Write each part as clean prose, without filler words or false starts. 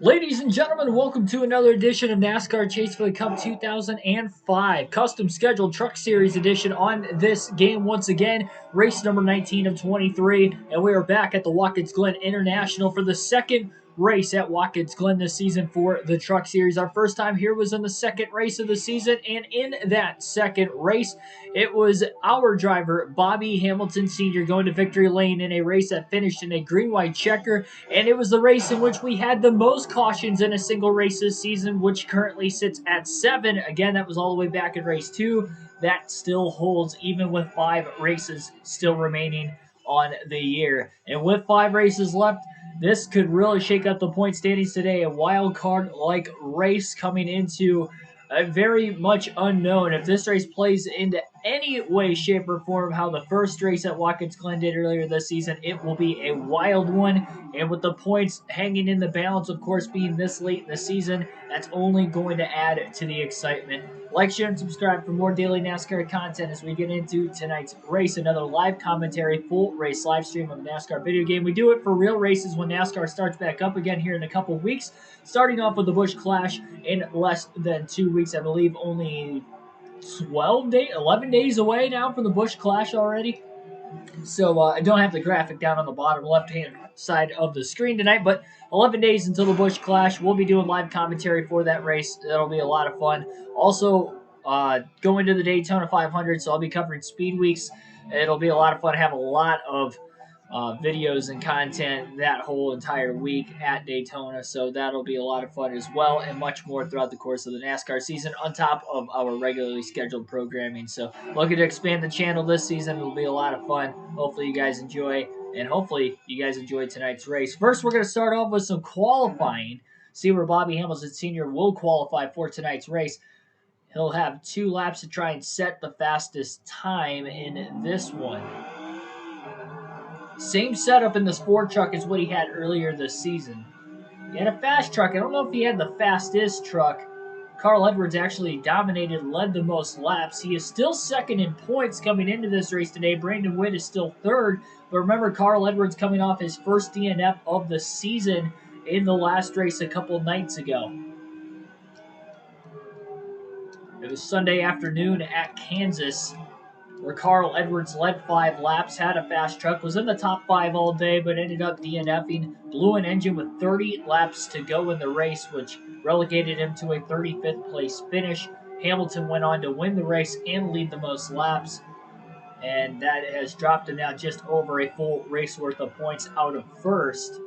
Ladies and gentlemen, welcome to another edition of NASCAR Chase for the Cup 2005 Custom Scheduled Truck Series edition on this game once again, race number 19 of 23, and we are back at the Watkins Glen International for the second race at Watkins Glen this season for the Truck Series. Our first time here was in the second race of the season, and in that second race, it was our driver, Bobby Hamilton Sr., going to victory lane in a race that finished in a green-white checker, and it was the race in which we had the most cautions in a single race this season, which currently sits at 7. Again, that was all the way back in race 2. That still holds even with 5 races still remaining on the year. And with 5 races left, this could really shake up the point standings today. A wild card like race coming into a very much unknown. If this race plays into any way, shape, or form how the first race at Watkins Glen did earlier this season, it will be a wild one. And with the points hanging in the balance, of course, being this late in the season, that's only going to add to the excitement. Like, share, and subscribe for more daily NASCAR content as we get into tonight's race. Another live commentary, full race live stream of a NASCAR video game. We do it for real races when NASCAR starts back up again here in a couple weeks. Starting off with the Busch Clash in less than 2 weeks, I believe only 11 days away now from the Busch Clash already. So I don't have the graphic down on the bottom left-hand side of the screen tonight, but 11 days until the Busch Clash. We'll be doing live commentary for that race. That'll be a lot of fun. Also, going to the Daytona 500, so I'll be covering speed weeks. It'll be a lot of fun. Have a lot of videos and content that whole entire week at Daytona, so that'll be a lot of fun as well, and much more throughout the course of the NASCAR season on top of our regularly scheduled programming. So looking to expand the channel this season. It'll be a lot of fun. Hopefully you guys enjoy, and hopefully you guys enjoy tonight's race. First, we're going to start off with some qualifying, see where Bobby Hamilton Sr. will qualify for tonight's race. He'll have 2 laps to try and set the fastest time in this one. Same setup in the sport truck as what he had earlier this season. He had a fast truck. I don't know if he had the fastest truck. Carl Edwards actually dominated, led the most laps. He is still second in points coming into this race today. Brandon Witt is still third. But remember, Carl Edwards coming off his first DNF of the season in the last race a couple nights ago. It was Sunday afternoon at Kansas, where Carl Edwards led 5 laps, had a fast truck, was in the top 5 all day, but ended up DNFing, blew an engine with 30 laps to go in the race, which relegated him to a 35th place finish. Hamilton went on to win the race and lead the most laps, and that has dropped him now just over a full race worth of points out of first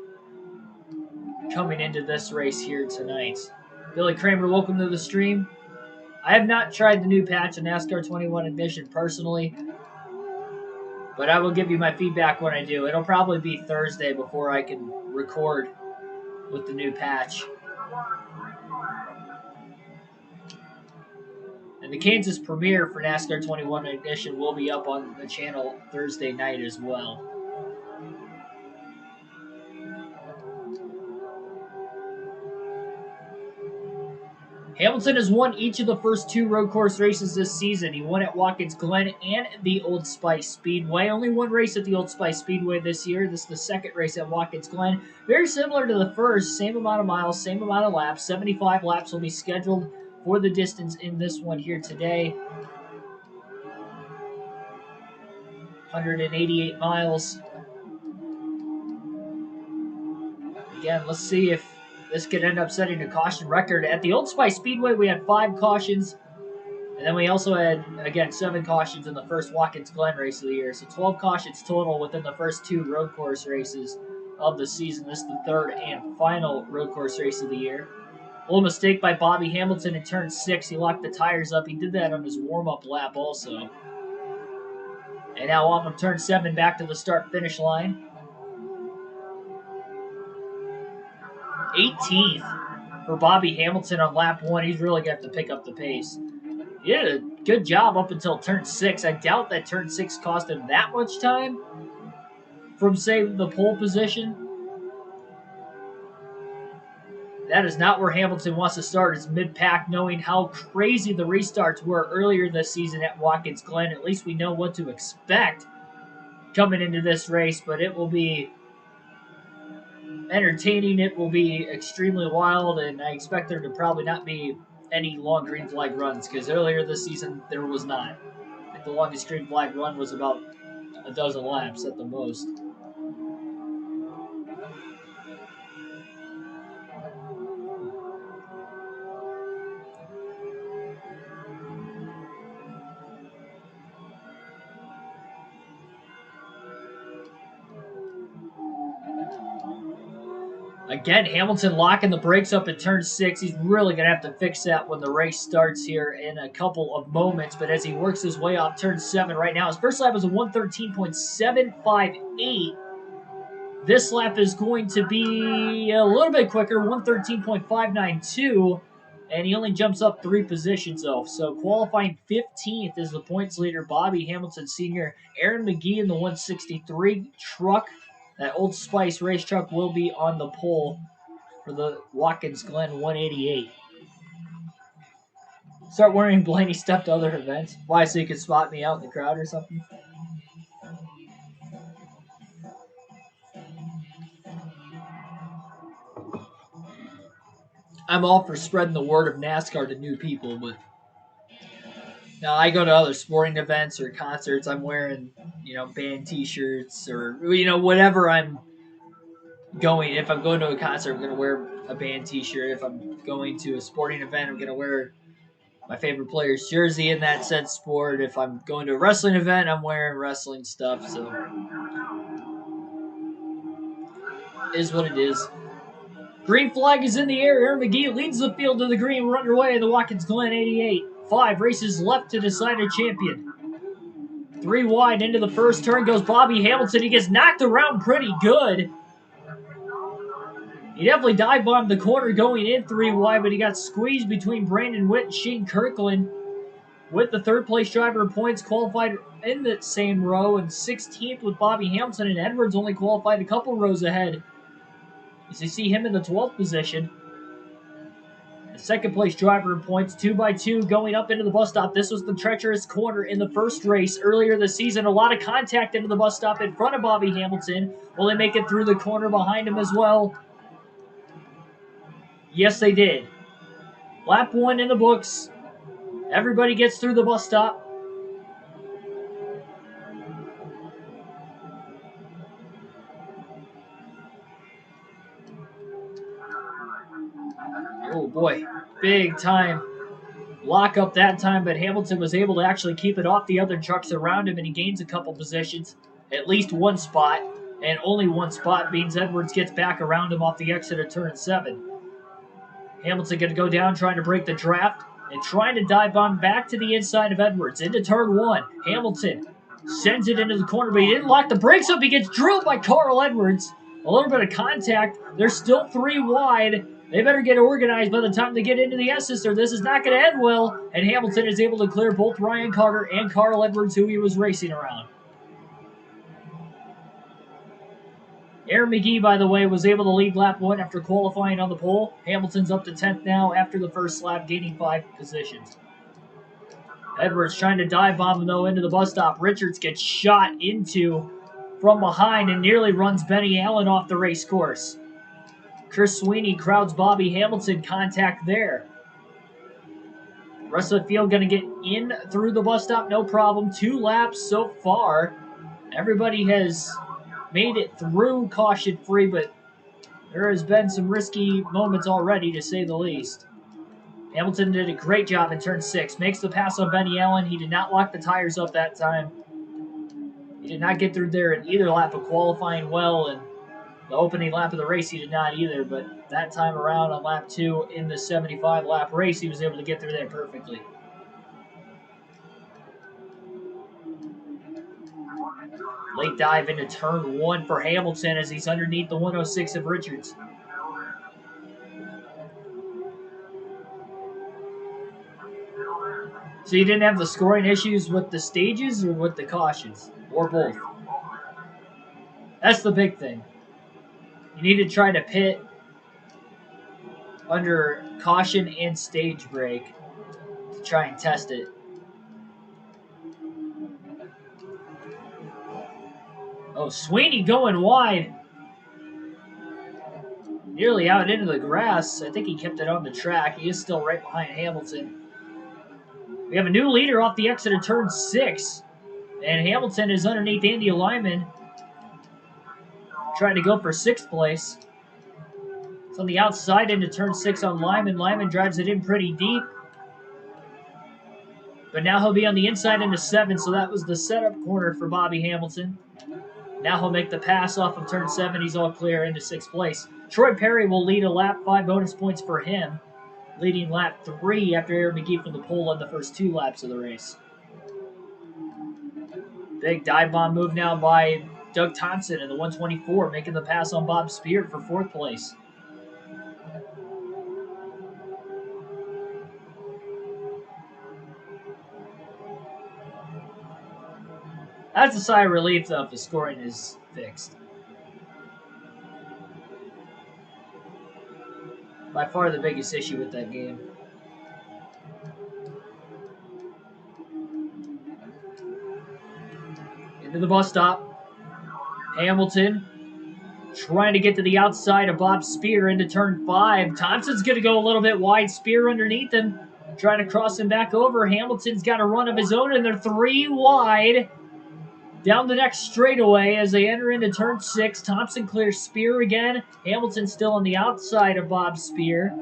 coming into this race here tonight. Billy Kramer, welcome to the stream. I have not tried the new patch on NASCAR 21 Ignition personally, but I will give you my feedback when I do. It'll probably be Thursday before I can record with the new patch. And the Kansas premiere for NASCAR 21 Ignition will be up on the channel Thursday night as well. Hamilton has won each of the first 2 road course races this season. He won at Watkins Glen and the Old Spice Speedway. Only 1 race at the Old Spice Speedway this year. This is the second race at Watkins Glen. Very similar to the first. Same amount of miles, same amount of laps. 75 laps will be scheduled for the distance in this one here today. 188 miles. Again, let's see if this could end up setting a caution record. At the Old Spice Speedway, we had 5 cautions. And then we also had, again, 7 cautions in the first Watkins Glen race of the year. So 12 cautions total within the first 2 road course races of the season. This is the 3rd and final road course race of the year. A little mistake by Bobby Hamilton in turn 6. He locked the tires up. He did that on his warm-up lap also. And now off of turn 7 back to the start-finish line. 18th for Bobby Hamilton on lap 1. He's really going to have to pick up the pace. He did a good job up until turn 6. I doubt that turn 6 cost him that much time from, say, the pole position. That is not where Hamilton wants to start, his mid-pack, knowing how crazy the restarts were earlier this season at Watkins Glen. At least we know what to expect coming into this race, but it will be entertaining. It will be extremely wild, and I expect there to probably not be any long green flag runs because earlier this season there was not. I think the longest green flag run was about a dozen laps at the most. Again, Hamilton locking the brakes up at turn 6. He's really going to have to fix that when the race starts here in a couple of moments. But as he works his way off turn 7 right now, his first lap was a 113.758. This lap is going to be a little bit quicker, 113.592. And he only jumps up 3 positions, though. So qualifying 15th is the points leader, Bobby Hamilton Sr. Aaron McGee in the 163 truck. That Old Spice race truck will be on the pole for the Watkins Glen 188. Start wearing Blaney stuff to other events. Why, so you can spot me out in the crowd or something? I'm all for spreading the word of NASCAR to new people, but now I go to other sporting events or concerts. I'm wearing, band T-shirts or whatever I'm going. If I'm going to a concert, I'm gonna wear a band T-shirt. If I'm going to a sporting event, I'm gonna wear my favorite player's jersey in that said sport. If I'm going to a wrestling event, I'm wearing wrestling stuff. So it is what it is. Green flag is in the air. Aaron McGee leads the field to the green. We're underway in the Watkins Glen 88. 5 races left to decide a champion. 3 wide into the first turn goes Bobby Hamilton. He gets knocked around pretty good. He definitely dive bombed the corner going in 3 wide, but he got squeezed between Brandon Witt and Shane Kirkland. With the third place driver in points qualified in the same row, and 16th with Bobby Hamilton, and Edwards only qualified a couple rows ahead. As you see him in the 12th position. The second place driver in points, 2x2 going up into the bus stop. This was the treacherous corner in the first race earlier this season. A lot of contact into the bus stop in front of Bobby Hamilton. Will they make it through the corner behind him as well? Yes, they did. Lap 1 in the books. Everybody gets through the bus stop. Oh boy, big time lock up that time, but Hamilton was able to actually keep it off the other trucks around him, and he gains a couple positions, at least 1 spot, and only 1 spot means Edwards gets back around him off the exit of turn 7. Hamilton going to go down trying to break the draft and trying to dive bomb back to the inside of Edwards into turn 1. Hamilton sends it into the corner, but he didn't lock the brakes up. He gets drilled by Carl Edwards. A little bit of contact. They're still 3 wide. They better get organized by the time they get into the S's, or this is not going to end well. And Hamilton is able to clear both Ryan Carter and Carl Edwards, who he was racing around. Aaron McGee, by the way, was able to lead lap 1 after qualifying on the pole. Hamilton's up to 10th now after the first lap, gaining 5 positions. Edwards trying to dive bomb him, though, into the bus stop. Richards gets shot into from behind and nearly runs Benny Allen off the race course. Chris Sweeney crowds Bobby Hamilton, contact there. Rest of the field going to get in through the bus stop, no problem. 2 laps so far. Everybody has made it through caution-free, but there has been some risky moments already, to say the least. Hamilton did a great job in turn 6. Makes the pass on Benny Allen. He did not lock the tires up that time. He did not get through there in either lap of qualifying well, and the opening lap of the race he did not either, but that time around on lap 2 in the 75-lap race, he was able to get through there perfectly. Late dive into turn 1 for Hamilton as he's underneath the 106 of Richards. So you didn't have the scoring issues with the stages or with the cautions? Or both? That's the big thing. You need to try to pit under caution and stage break to try and test it. Oh, Sweeney going wide. Nearly out into the grass. I think he kept it on the track. He is still right behind Hamilton. We have a new leader off the exit of turn 6. And Hamilton is underneath Andy Lyman, trying to go for 6th place. It's on the outside into turn 6 on Lyman. Lyman drives it in pretty deep. But now he'll be on the inside into 7, so that was the setup corner for Bobby Hamilton. Now he'll make the pass off of turn 7. He's all clear into 6th place. Troy Perry will lead a lap, 5 bonus points for him. Leading lap 3 after Aaron McGee from the pole in the first 2 laps of the race. Big dive bomb move now by Doug Thompson in the 124, making the pass on Bob Spear for 4th place. That's a sigh of relief, though, if the scoring is fixed. By far the biggest issue with that game. Into the bus stop. Hamilton trying to get to the outside of Bob Spear into turn 5. Thompson's going to go a little bit wide. Spear underneath him. Trying to cross him back over. Hamilton's got a run of his own, and they're 3 wide. Down the next straightaway as they enter into turn 6. Thompson clears Spear again. Hamilton still on the outside of Bob Spear.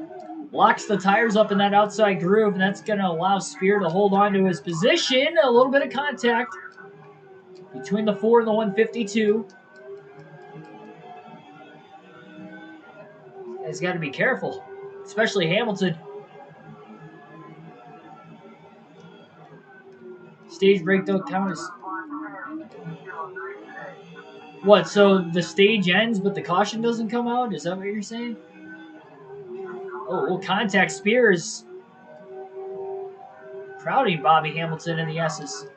Locks the tires up in that outside groove, and that's going to allow Spear to hold on to his position. A little bit of contact between the 4 and the 152. He's got to be careful, especially Hamilton. Stage break don't count as... What, so the stage ends but the caution doesn't come out? Is that what you're saying? Oh, well, contact. Spears crowding Bobby Hamilton in the S's.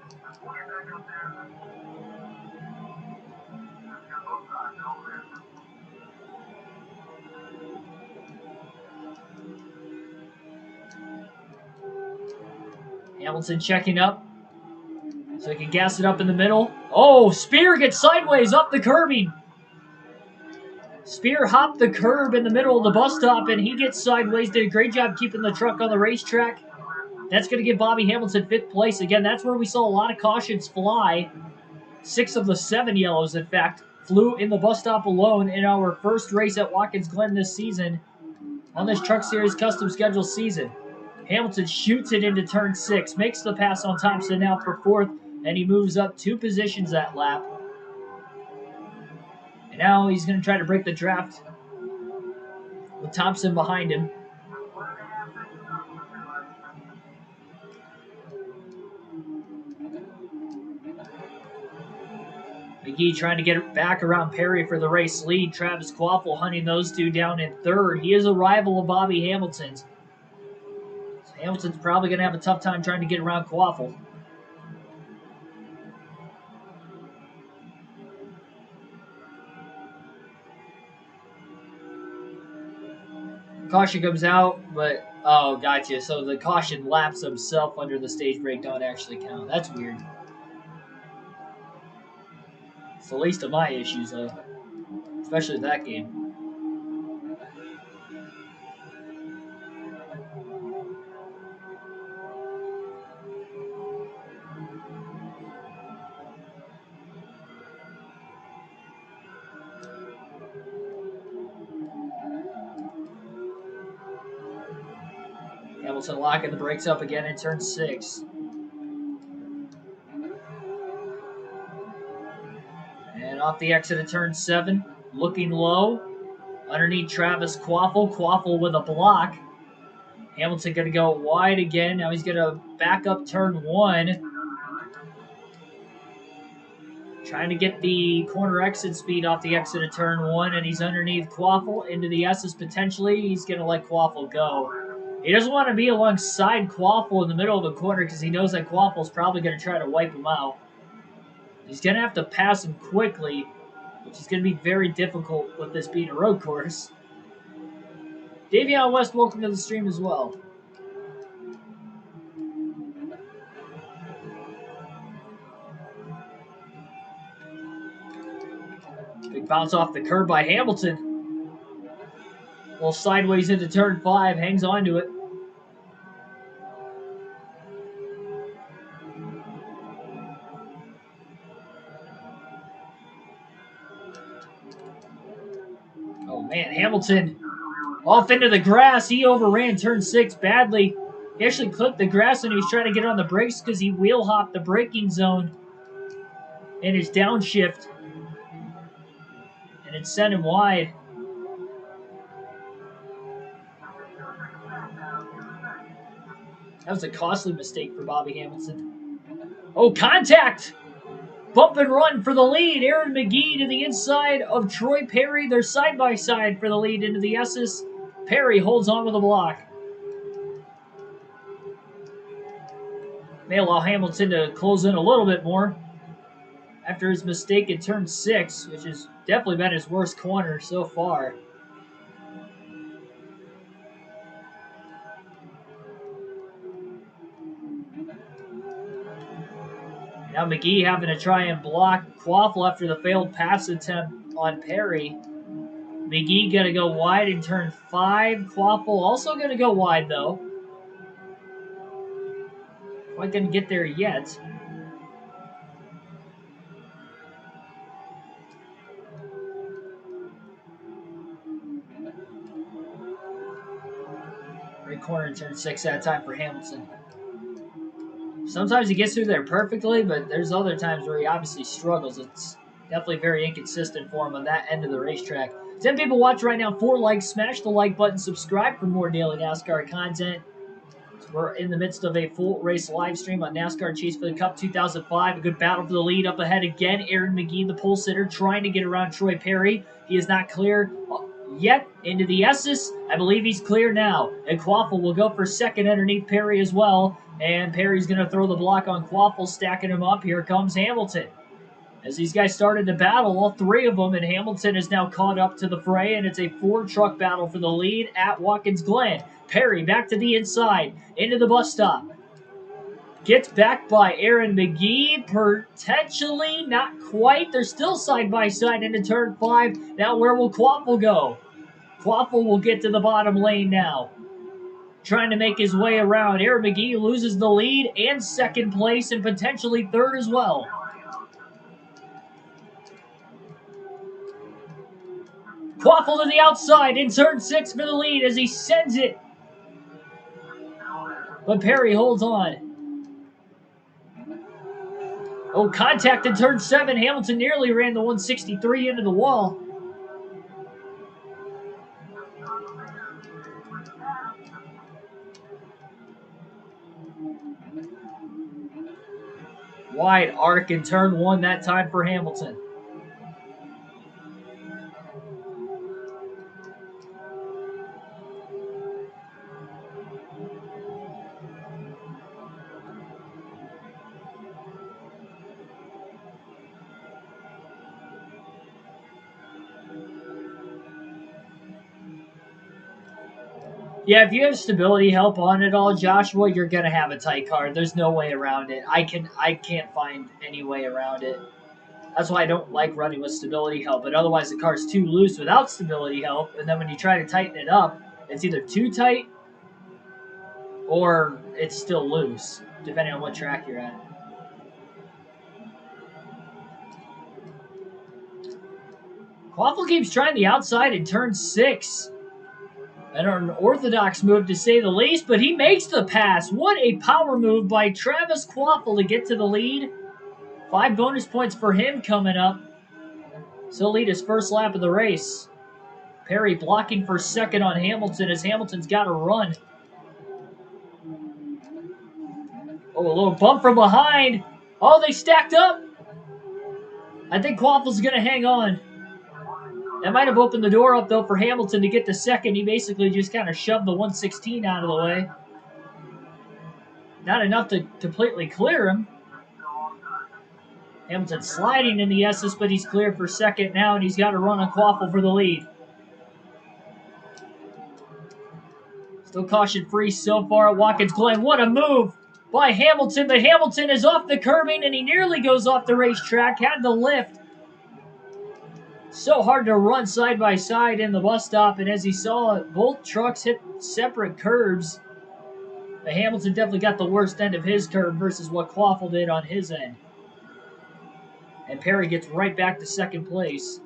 Hamilton checking up so he can gas it up in the middle. Oh, Spear gets sideways up the curbing. Spear hopped the curb in the middle of the bus stop, and he gets sideways. Did a great job keeping the truck on the racetrack. That's going to give Bobby Hamilton 5th place. Again, that's where we saw a lot of cautions fly. 6 of the 7 yellows, in fact, flew in the bus stop alone in our first race at Watkins Glen this season on this Truck Series custom schedule season. Hamilton shoots it into turn 6, makes the pass on Thompson now for 4th, and he moves up 2 positions that lap. And now he's going to try to break the draft with Thompson behind him. McGee trying to get it back around Perry for the race lead. Travis Quaffle hunting those two down in 3rd. He is a rival of Bobby Hamilton's. So Hamilton's probably going to have a tough time trying to get around Quaffle. Caution comes out, but... Oh, gotcha. So the caution laps himself under the stage break don't actually count. That's weird. It's the least of my issues, though. Especially that game. Hamilton locking the brakes up again in turn 6. And off the exit of turn 7, looking low. Underneath Travis Quaffle. Quaffle with a block. Hamilton going to go wide again. Now he's going to back up turn 1. Trying to get the corner exit speed off the exit of turn 1, and he's underneath Quaffle into the S's potentially. He's going to let Quaffle go. He doesn't want to be alongside Quaffle in the middle of the corner because he knows that Quaffle's probably going to try to wipe him out. He's going to have to pass him quickly, which is going to be very difficult with this being a road course. Davion West, welcome to the stream as well. Big bounce off the curb by Hamilton. Well, sideways into turn 5, hangs on to it. Oh man, Hamilton off into the grass. He overran turn 6 badly. He actually clipped the grass when he was trying to get on the brakes because he wheel hopped the braking zone in his downshift. And it sent him wide. That was a costly mistake for Bobby Hamilton. Oh, contact! Bump and run for the lead. Aaron McGee to the inside of Troy Perry. They're side by side for the lead into the S's. Perry holds on with the block. May allow Hamilton to close in a little bit more after his mistake in turn 6, which has definitely been his worst corner so far. Now McGee having to try and block Quaffle after the failed pass attempt on Perry. McGee going to go wide in turn 5. Quaffle also going to go wide, though. Quite going to get there yet. Right corner in turn 6 that time for Hamilton. Sometimes he gets through there perfectly, but there's other times where he obviously struggles. It's definitely very inconsistent for him on that end of the racetrack. 10 people watch right now, 4 likes. Smash the like button, subscribe for more daily NASCAR content. We're in the midst of a full race live stream on NASCAR Chase for the Cup 2005. A good battle for the lead up ahead again. Aaron McGee, the pole sitter, trying to get around Troy Perry. He is not clear yet into the S's. I believe he's clear now. And Quaffle will go for second underneath Perry as well. And Perry's going to throw the block on Quaffle, stacking him up. Here comes Hamilton. As these guys started to battle, all 3 of them, and Hamilton is now caught up to the fray, and it's a 4-truck battle for the lead at Watkins Glen. Perry back to the inside, into the bus stop. Gets back by Aaron McGee, potentially, not quite. They're still side by side into turn 5. Now where will Quaffle go? Quaffle will get to the bottom lane now. Trying to make his way around. Aaron McGee loses the lead and second place and potentially third as well. Quaffle to the outside in turn 6 for the lead as he sends it. But Perry holds on. Oh, contact in turn 7. Hamilton nearly ran the 163 into the wall. Wide arc in turn 1 that time for Hamilton. Yeah, if you have stability help on it all, Joshua, you're gonna have a tight car. There's no way around it. I can't find any way around it. That's why I don't like running with stability help. But otherwise, the car's too loose without stability help. And then when you try to tighten it up, it's either too tight or it's still loose, depending on what track you're at. Quaffle keeps trying the outside in turn 6. An unorthodox move to say the least, but he makes the pass. What a power move by Travis Quaffle to get to the lead. 5 bonus points for him coming up. So lead his first lap of the race. Perry blocking for second on Hamilton as Hamilton's got to run. Oh, a little bump from behind. Oh, they stacked up. I think Quaffle's going to hang on. That might have opened the door up, though, for Hamilton to get to second. He basically just kind of shoved the 116 out of the way. Not enough to completely clear him. Hamilton sliding in the S's, but he's clear for second now, and he's got to run on Quaffle for the lead. Still caution-free so far at Watkins Glen. What a move by Hamilton, but Hamilton is off the curbing, and he nearly goes off the racetrack. Had to lift. So hard to run side by side in the bus stop, and as he saw, both trucks hit separate curbs. But Hamilton definitely got the worst end of his curve versus what Quaffle did on his end. And Perry gets right back to second place.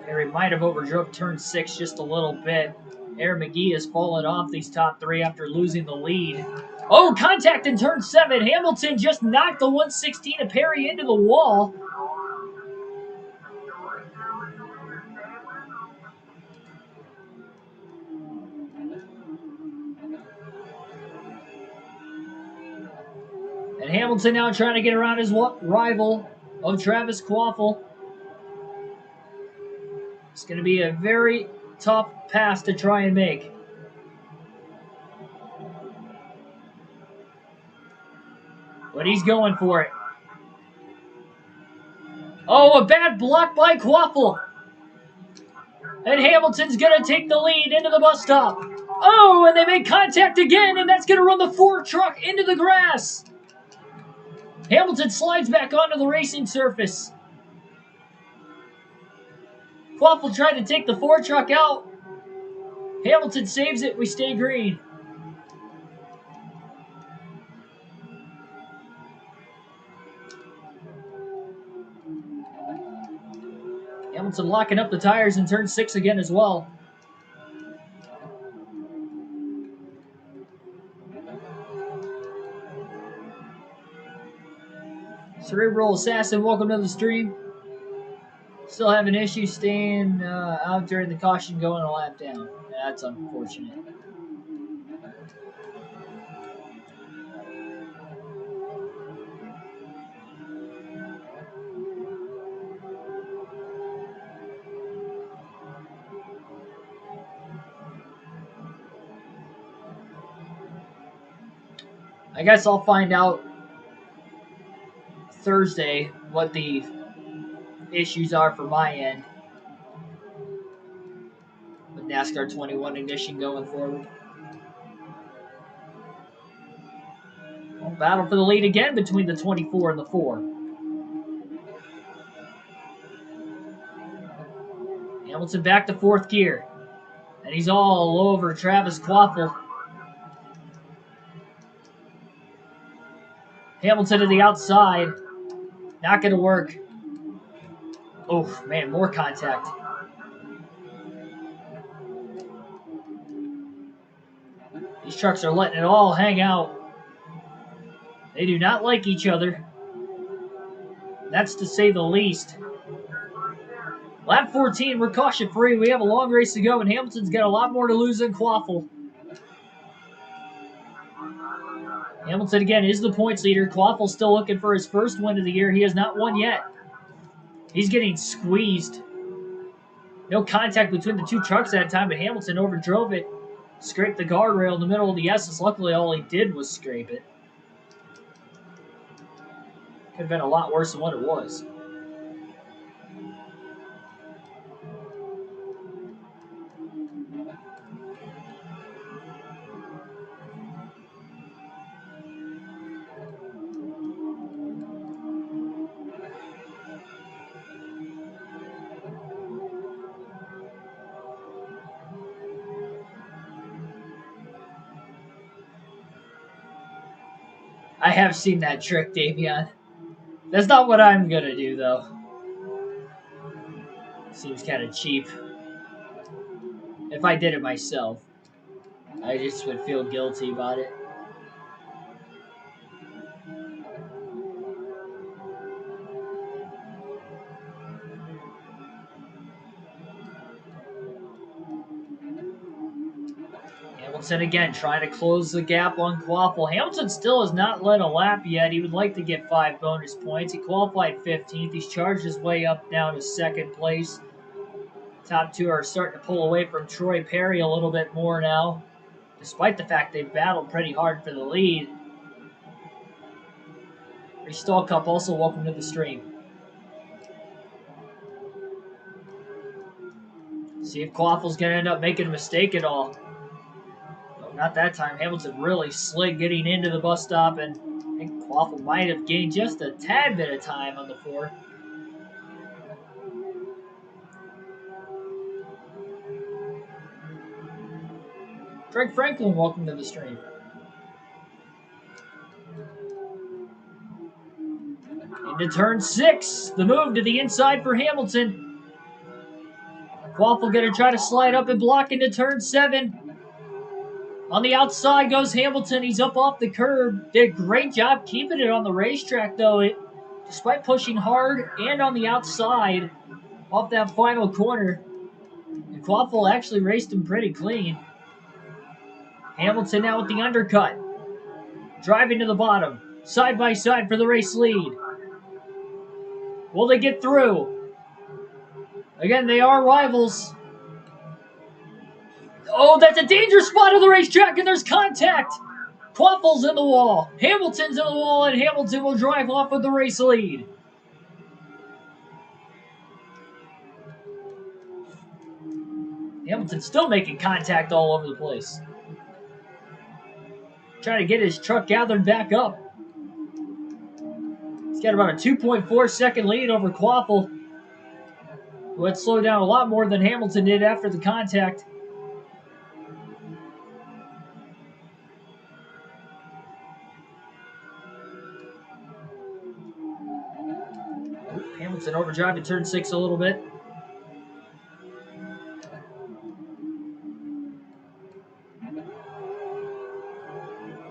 Perry might have overdrove turn 6 just a little bit. Aaron McGee has fallen off these top 3 after losing the lead. Oh, contact in turn 7. Hamilton just knocked the 116 of Perry into the wall. And Hamilton now trying to get around his rival of Travis Quaffle. It's going to be a very tough pass to try and make. But he's going for it. Oh, a bad block by Quaffle. And Hamilton's going to take the lead into the bus stop. Oh, and they make contact again, and that's going to run the Ford truck into the grass. Hamilton slides back onto the racing surface. Quaffle tried to take the Ford truck out. Hamilton saves it. We stay green. Hamilton locking up the tires in turn 6 again as well. Cerebral Assassin, welcome to the stream. Still having issues staying out during the caution going a lap down. That's unfortunate. I guess I'll find out Thursday what the issues are for my end with NASCAR 21 ignition going forward. Well, battle for the lead again between the 24 and the 4. Hamilton back to 4th gear. And he's all over Travis Quaffle. Hamilton to the outside. Not going to work. Oh, man, more contact. These trucks are letting it all hang out. They do not like each other. That's to say the least. Lap 14, we're caution free. We have a long race to go, and Hamilton's got a lot more to lose than Quaffle. Hamilton, again, is the points leader. Quaffle's still looking for his first win of the year. He has not won yet. He's getting squeezed. No contact between the two trucks that time, but Hamilton overdrove it. Scraped the guardrail in the middle of the S's. Luckily, all he did was scrape it. Could have been a lot worse than what it was. I have seen that trick, Davion. That's not what I'm gonna do, though. Seems kind of cheap. If I did it myself, I just would feel guilty about it. Hamilton again trying to close the gap on Quaffle. Hamilton still has not led a lap yet. He would like to get 5 bonus points. He qualified 15th. He's charged his way up now to 2nd place. Top 2 are starting to pull away from Troy Perry a little bit more now, despite the fact they've battled pretty hard for the lead. Restall Cup also welcome to the stream. See if Quaffle's going to end up making a mistake at all. Not that time. Hamilton really slid getting into the bus stop, and Waffle might have gained just a tad bit of time on the 4. Greg Franklin, welcome to the stream. Into turn 6. The move to the inside for Hamilton. Waffle going to try to slide up and block into turn 7. On the outside goes Hamilton. He's up off the curb. Did a great job keeping it on the racetrack, though. Despite pushing hard and on the outside off that final corner, Waffle actually raced him pretty clean. Hamilton now with the undercut. Driving to the bottom. Side by side for the race lead. Will they get through? Again, they are rivals. Oh, that's a dangerous spot on the racetrack, and there's contact. Quaffle's in the wall. Hamilton's in the wall, and Hamilton will drive off with the race lead. Hamilton's still making contact all over the place. Trying to get his truck gathered back up. He's got about a 2.4 second lead over Quaffle, who had slowed down a lot more than Hamilton did after the contact. Hamilton overdriving turn 6 a little bit.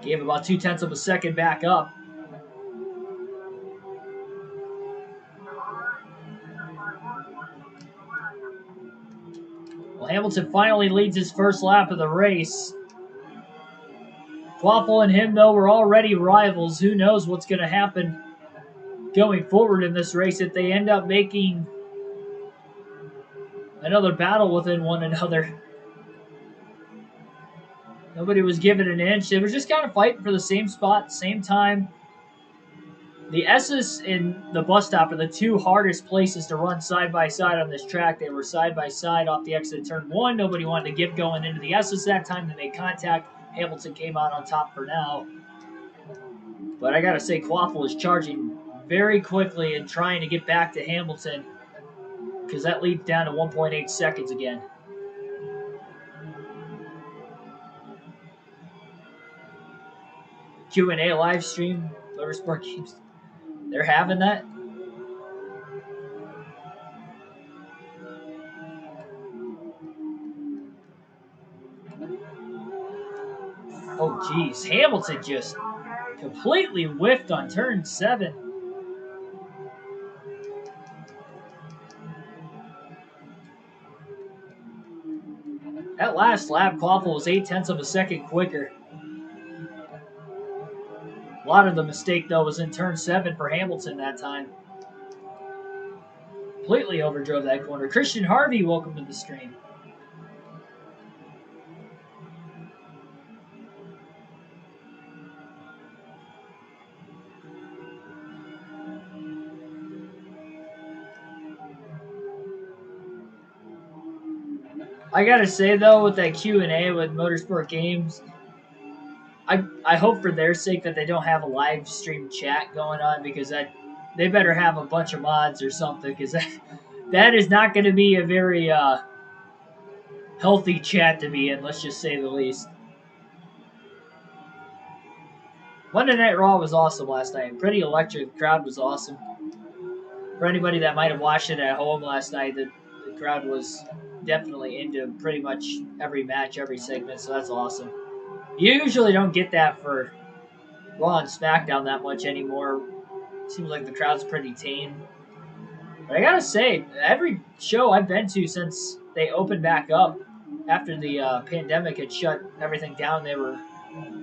Gave about 0.2 of a second back up. Well, Hamilton finally leads his first lap of the race. Quaffle and him, though, were already rivals. Who knows what's going to happen going forward in this race if they end up making another battle within one another. Nobody was given an inch. They were just kind of fighting for the same spot, same time. The S's and the bus stop are the two hardest places to run side by side on this track. They were side by side off the exit of turn 1. Nobody wanted to give going into the S's that time. They made contact. Hamilton came out on top for now. But I got to say, Quaffle is charging very quickly and trying to get back to Hamilton, because that leads down to 1.8 seconds again. Q&A live stream, Motorsport Games. They're having that? Oh, geez. Hamilton just completely whiffed on turn 7. That last lap, Quaffle was 0.8 of a second quicker. A lot of the mistake, though, was in turn 7 for Hamilton that time. Completely overdrove that corner. Christian Harvey, welcome to the stream. I gotta say, though, with that Q&A with Motorsport Games, I hope for their sake that they don't have a live stream chat going on, because they better have a bunch of mods or something, because that is not going to be a very healthy chat to be in, let's just say the least. Monday Night Raw was awesome last night. Pretty electric. The crowd was awesome. For anybody that might have watched it at home last night, the crowd was definitely into pretty much every match, every segment, so that's awesome. You usually don't get that for Raw and SmackDown that much anymore. Seems like the crowd's pretty tame. But I gotta say, every show I've been to since they opened back up after the pandemic had shut everything down, they were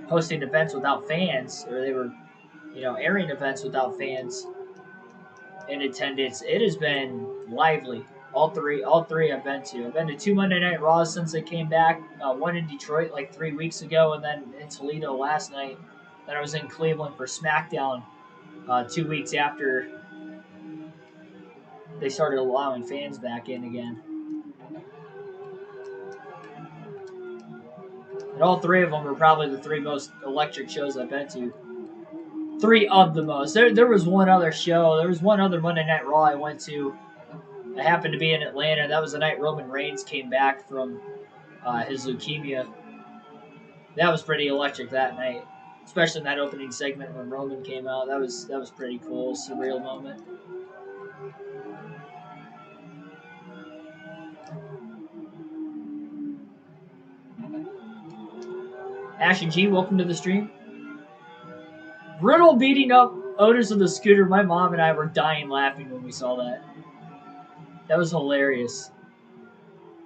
hosting events without fans, or they were, airing events without fans in attendance. It has been lively. All three I've been to. I've been to 2 Monday Night Raws since they came back. One in Detroit like 3 weeks ago, and then in Toledo last night. Then I was in Cleveland for SmackDown 2 weeks after they started allowing fans back in again. And all 3 of them were probably the 3 most electric shows I've been to. 3 of the most. There was one other show. There was one other Monday Night Raw I went to. I happened to be in Atlanta. That was the night Roman Reigns came back from his leukemia. That was pretty electric that night, especially in that opening segment when Roman came out. That was pretty cool, surreal moment. Ash and G, welcome to the stream. Riddle beating up Otis on the scooter. My mom and I were dying laughing when we saw that. That was hilarious.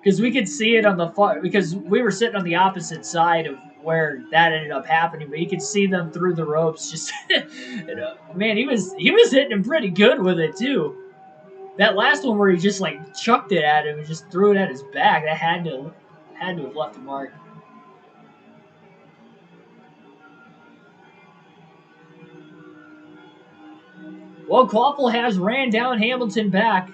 Because we could see it on the far, because we were sitting on the opposite side of where that ended up happening, but you could see them through the ropes. Just, man, he was hitting him pretty good with it too. That last one where he just like chucked it at him and just threw it at his back, that had to have left a mark. Well, Quaffle has ran down Hamilton back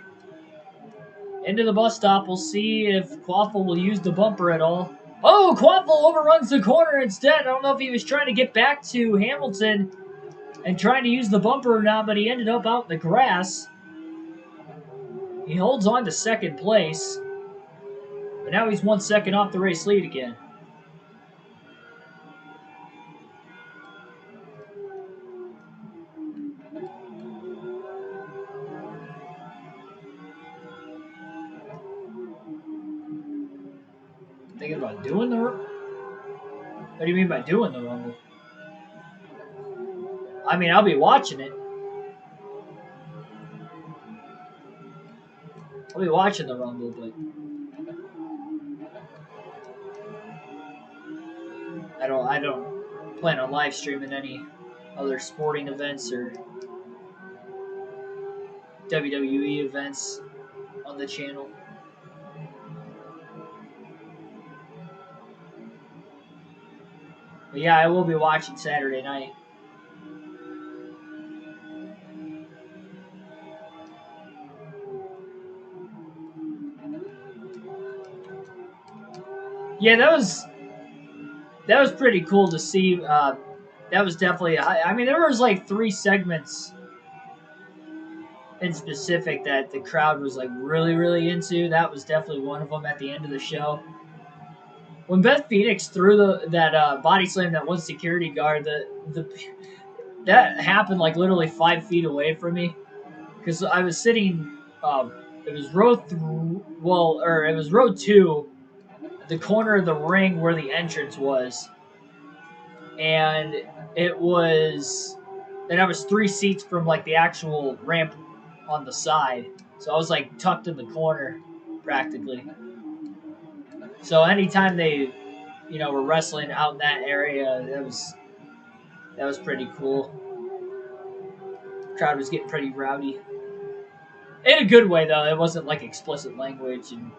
into the bus stop. We'll see if Quaffle will use the bumper at all. Oh, Quaffle overruns the corner instead. I don't know if he was trying to get back to Hamilton and trying to use the bumper or not, but he ended up out in the grass. He holds on to second place, but now he's 1 second off the race lead again. Thinking about doing the... What do you mean by doing the Rumble? I mean, I'll be watching it. I'll be watching the Rumble, but I don't plan on live streaming any other sporting events or WWE events on the channel. But yeah, I will be watching Saturday night. Yeah, that was pretty cool to see. That was definitely. I mean, there was like 3 segments in specific that the crowd was like really into. That was definitely one of them at the end of the show. When Beth Phoenix threw that body slam that one security guard, that happened like literally 5 feet away from me, because I was sitting. It was it was row 2, the corner of the ring where the entrance was, and I was 3 seats from like the actual ramp on the side, so I was like tucked in the corner practically. So anytime they, were wrestling out in that area, that was pretty cool. Crowd was getting pretty rowdy. In a good way, though. It wasn't like explicit language, and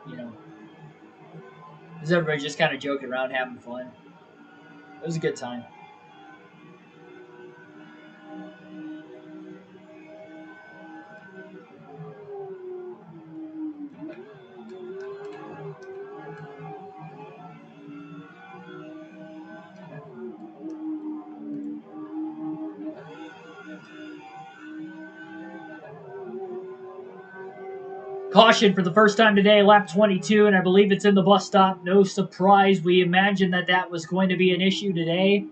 because everybody just kind of joking around, having fun. It was a good time. Caution for the first time today, lap 22, and I believe it's in the bus stop. No surprise. We imagined that was going to be an issue today.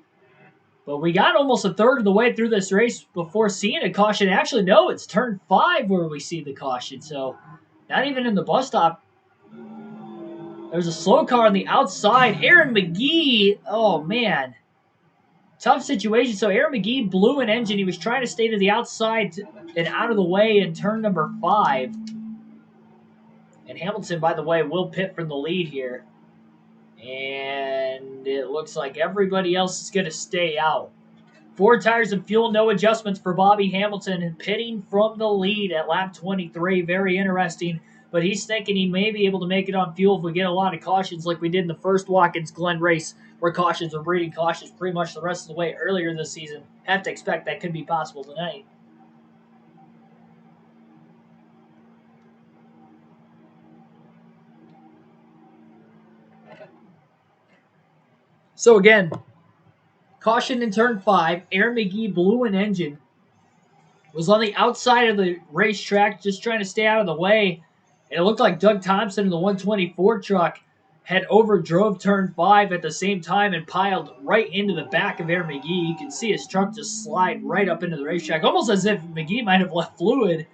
But we got almost a third of the way through this race before seeing a caution. Actually, no, it's turn 5 where we see the caution. So, not even in the bus stop. There's a slow car on the outside. Aaron McGee, oh man. Tough situation. So, Aaron McGee blew an engine. He was trying to stay to the outside and out of the way in turn number 5. And Hamilton, by the way, will pit from the lead here. And it looks like everybody else is going to stay out. 4 tires and fuel, no adjustments for Bobby Hamilton, pitting from the lead at lap 23. Very interesting, but he's thinking he may be able to make it on fuel if we get a lot of cautions like we did in the first Watkins Glen race, where cautions were breeding cautions pretty much the rest of the way earlier this season. Have to expect that could be possible tonight. So again, Caution in turn 5. Aaron McGee blew an engine. Was on the outside of the racetrack just trying to stay out of the way. And it looked like Doug Thompson in the 124 truck had overdrove turn 5 at the same time and piled right into the back of Aaron McGee. You can see his truck just slide right up into the racetrack, almost as if McGee might have left fluid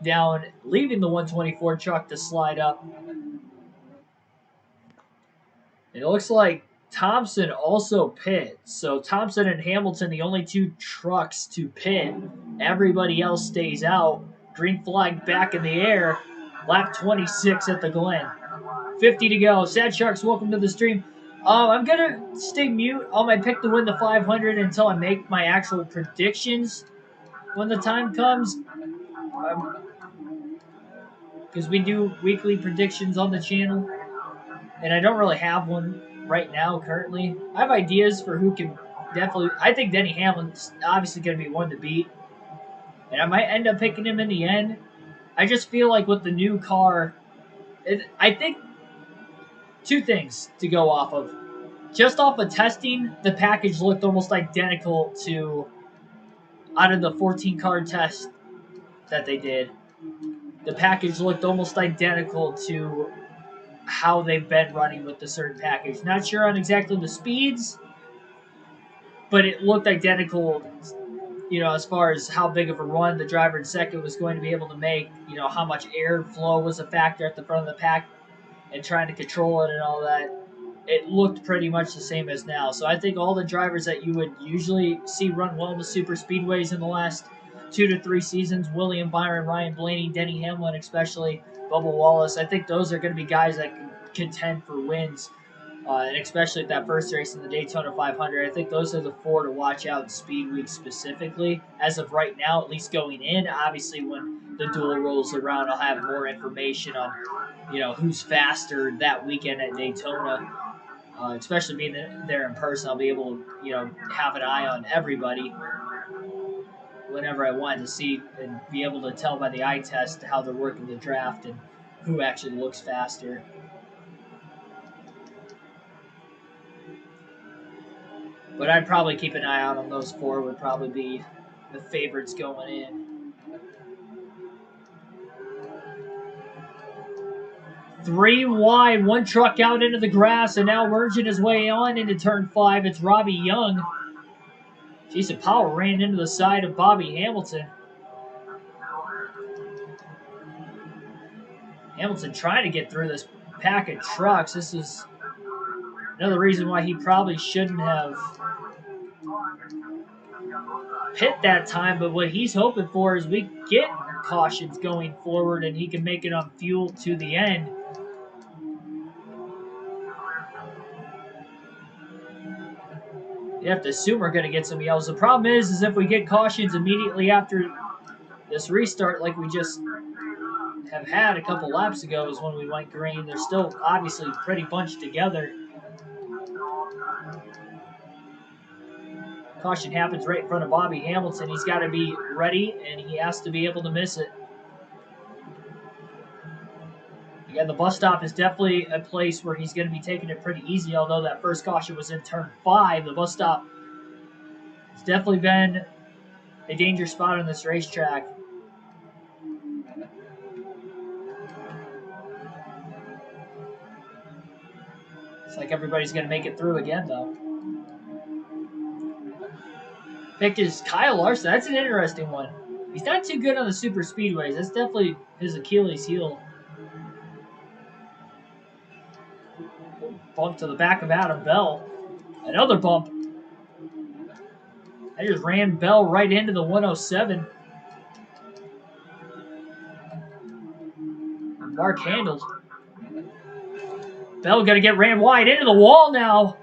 down, leaving the 124 truck to slide up. It looks like Thompson also pit. So Thompson and Hamilton, the only two trucks to pit. Everybody else stays out. Green flag back in the air. Lap 26 at the Glen. 50 to go. Sad Sharks, welcome to the stream. I'm going to stay mute on my pick to win the 500 until I make my actual predictions when the time comes. Because we do weekly predictions on the channel. And I don't really have one right now currently. I have ideas for who can definitely... I think Denny Hamlin's obviously going to be one to beat. And I might end up picking him in the end. I just feel like with the new car... I think two things to go off of. Just off of testing, the package looked almost identical to out of the 14 car test that they did. The package looked almost identical to how they've been running with the certain package. Not sure on exactly the speeds, but it looked identical, as far as how big of a run the driver in second was going to be able to make, how much airflow was a factor at the front of the pack and trying to control it and all that. It looked pretty much the same as now. So I think all the drivers that you would usually see run well in the super speedways in the last 2 to 3 seasons, William Byron, Ryan Blaney, Denny Hamlin especially, Bubba Wallace, I think those are going to be guys that can contend for wins. And especially at that first race in the Daytona 500, I think those are the 4 to watch out in Speed Week specifically. As of right now, at least going in, obviously when the duel rolls around, I'll have more information on, who's faster that weekend at Daytona. Especially being there in person, I'll be able to, have an eye on everybody whenever I want to see and be able to tell by the eye test how they're working the draft and who actually looks faster. But I'd probably keep an eye out on those 4 would probably be the favorites going in. 3 wide, 1 truck out into the grass, and now merging his way on into turn 5. It's Robbie Young. Jason Powell ran into the side of Bobby Hamilton. Hamilton trying to get through this pack of trucks. This is another reason why he probably shouldn't have pit that time, but what he's hoping for is we get cautions going forward and he can make it on fuel to the end. You have to assume we're going to get some yells. The problem is if we get cautions immediately after this restart like we just have had a couple laps ago is when we went green. They're still obviously pretty bunched together. Caution happens right in front of Bobby Hamilton. He's got to be ready, and he has to be able to miss it. Again, the bus stop is definitely a place where he's going to be taking it pretty easy, although that first caution was in turn 5. The bus stop has definitely been a danger spot on this racetrack. It's like everybody's going to make it through again, though. Picked is Kyle Larson. That's an interesting one. He's not too good on the super speedways. That's definitely his Achilles heel. Bump to the back of Adam Bell. Another bump. I just ran Bell right into the 107. Mark handled. Bell going to get ran wide into the wall now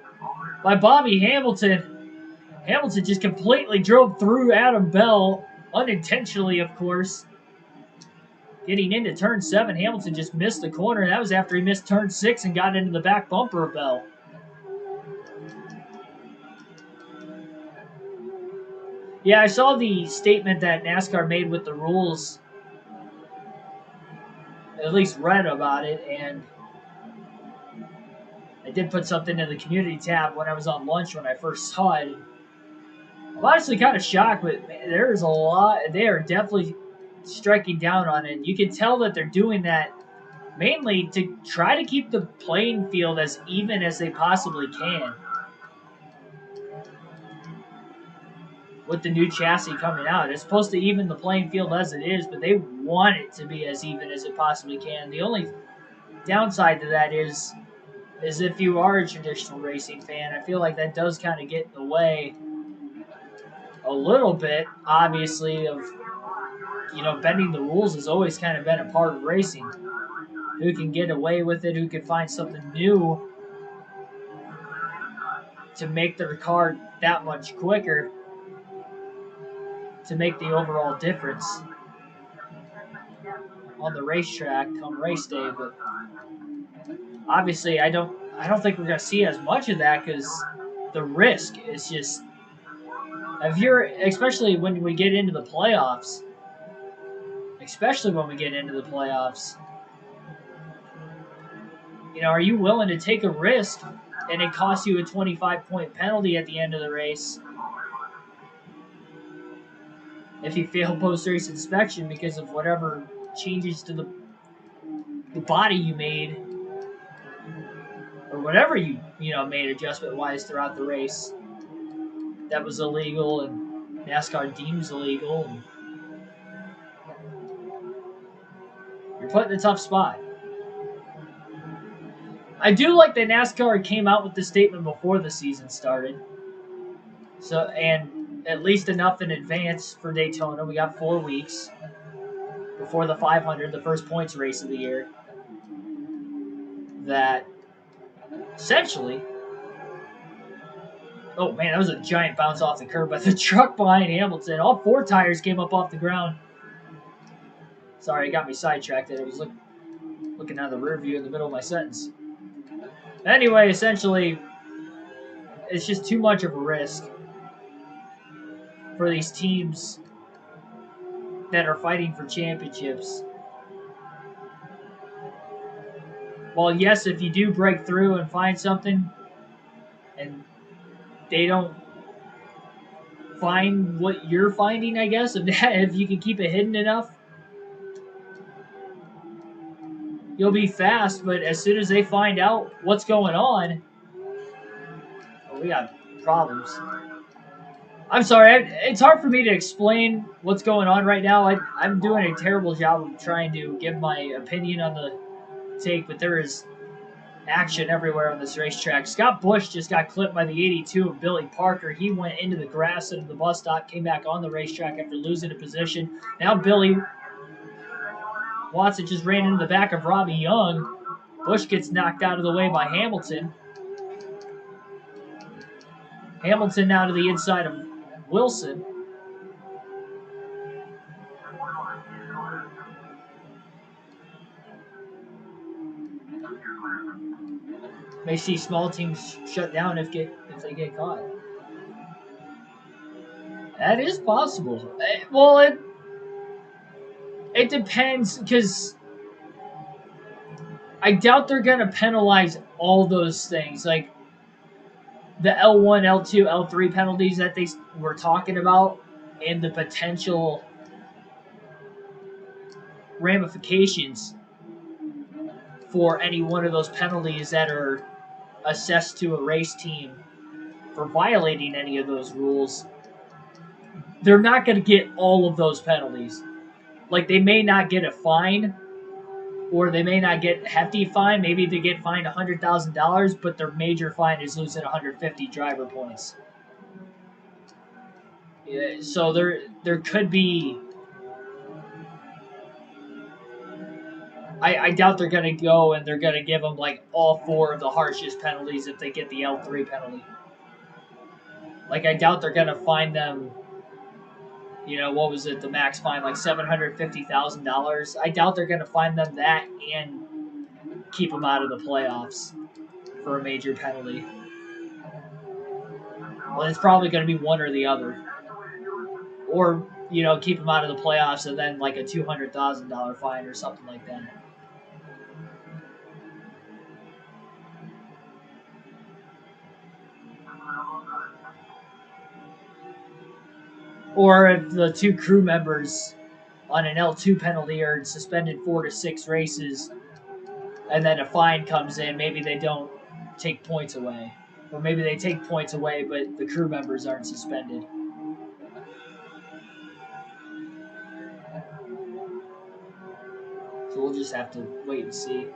by Bobby Hamilton. Hamilton just completely drove through Adam Bell, unintentionally, of course. Getting into turn 7, Hamilton just missed the corner. That was after he missed turn 6 and got into the back bumper of Bell. Yeah, I saw the statement that NASCAR made with the rules. At least read about it, and I did put something in the community tab when I was on lunch when I first saw it. I'm honestly kind of shocked, but man, there's a lot. They are definitely striking down on it. You can tell that they're doing that mainly to try to keep the playing field as even as they possibly can. With the new chassis coming out, it's supposed to even the playing field as it is, but they want it to be as even as it possibly can. The only downside to that is if you are a traditional racing fan, I feel like that does kind of get in the way a little bit, obviously, of bending the rules has always kind of been a part of racing. Who can get away with it? Who can find something new to make their car that much quicker to make the overall difference on the racetrack come race day? But obviously, I don't think we're gonna see as much of that because the risk is just if you're especially when we get into the playoffs. Especially when we get into the playoffs, are you willing to take a risk and it costs you a 25-point penalty at the end of the race if you fail post-race inspection because of whatever changes to the body you made or whatever you made adjustment-wise throughout the race that was illegal and NASCAR deems illegal, and you're put in a tough spot. I do like that NASCAR came out with the statement before the season started. So, and at least enough in advance for Daytona. We got 4 weeks before the 500, the first points race of the year. That essentially, oh man, that was a giant bounce off the curb by the truck behind Hamilton. All 4 tires came up off the ground. Sorry, it got me sidetracked. I was looking out of the rear view in the middle of my sentence. Anyway, essentially, it's just too much of a risk for these teams that are fighting for championships. Well, yes, if you do break through and find something and they don't find what you're finding, I guess, if you can keep it hidden enough, you'll be fast. But as soon as they find out what's going on, we got problems. I'm sorry, it's hard for me to explain what's going on right now. I'm doing a terrible job of trying to give my opinion on the take, but there is action everywhere on this racetrack. Scott Bush just got clipped by the 82 of Billy Parker. He went into the grass into the bus stop, came back on the racetrack after losing a position. Now Billy Watson just ran into the back of Robbie Young. Bush gets knocked out of the way by Hamilton. Hamilton now to the inside of Wilson. May see small teams shut down if they get caught. That is possible. Well, it depends because I doubt they're gonna penalize all those things like the L1, L2, L3 penalties that they were talking about and the potential ramifications for any one of those penalties that are assessed to a race team for violating any of those rules. They're not going to get all of those penalties. Like, they may not get a fine, or they may not get a hefty fine. Maybe they get fined $100,000, but their major fine is losing 150 driver points. Yeah, so there could be. I doubt they're going to go and they're going to give them like all 4 of the harshest penalties if they get the L3 penalty. Like, I doubt they're going to fine them. What was it? The max fine, like $750,000. I doubt they're going to fine them that and keep them out of the playoffs for a major penalty. Well, it's probably going to be one or the other. Or, keep them out of the playoffs and then like a $200,000 fine or something like that. Or if the two crew members on an L2 penalty are suspended 4 to 6 races, and then a fine comes in, maybe they don't take points away. Or maybe they take points away, but the crew members aren't suspended. So we'll just have to wait and see.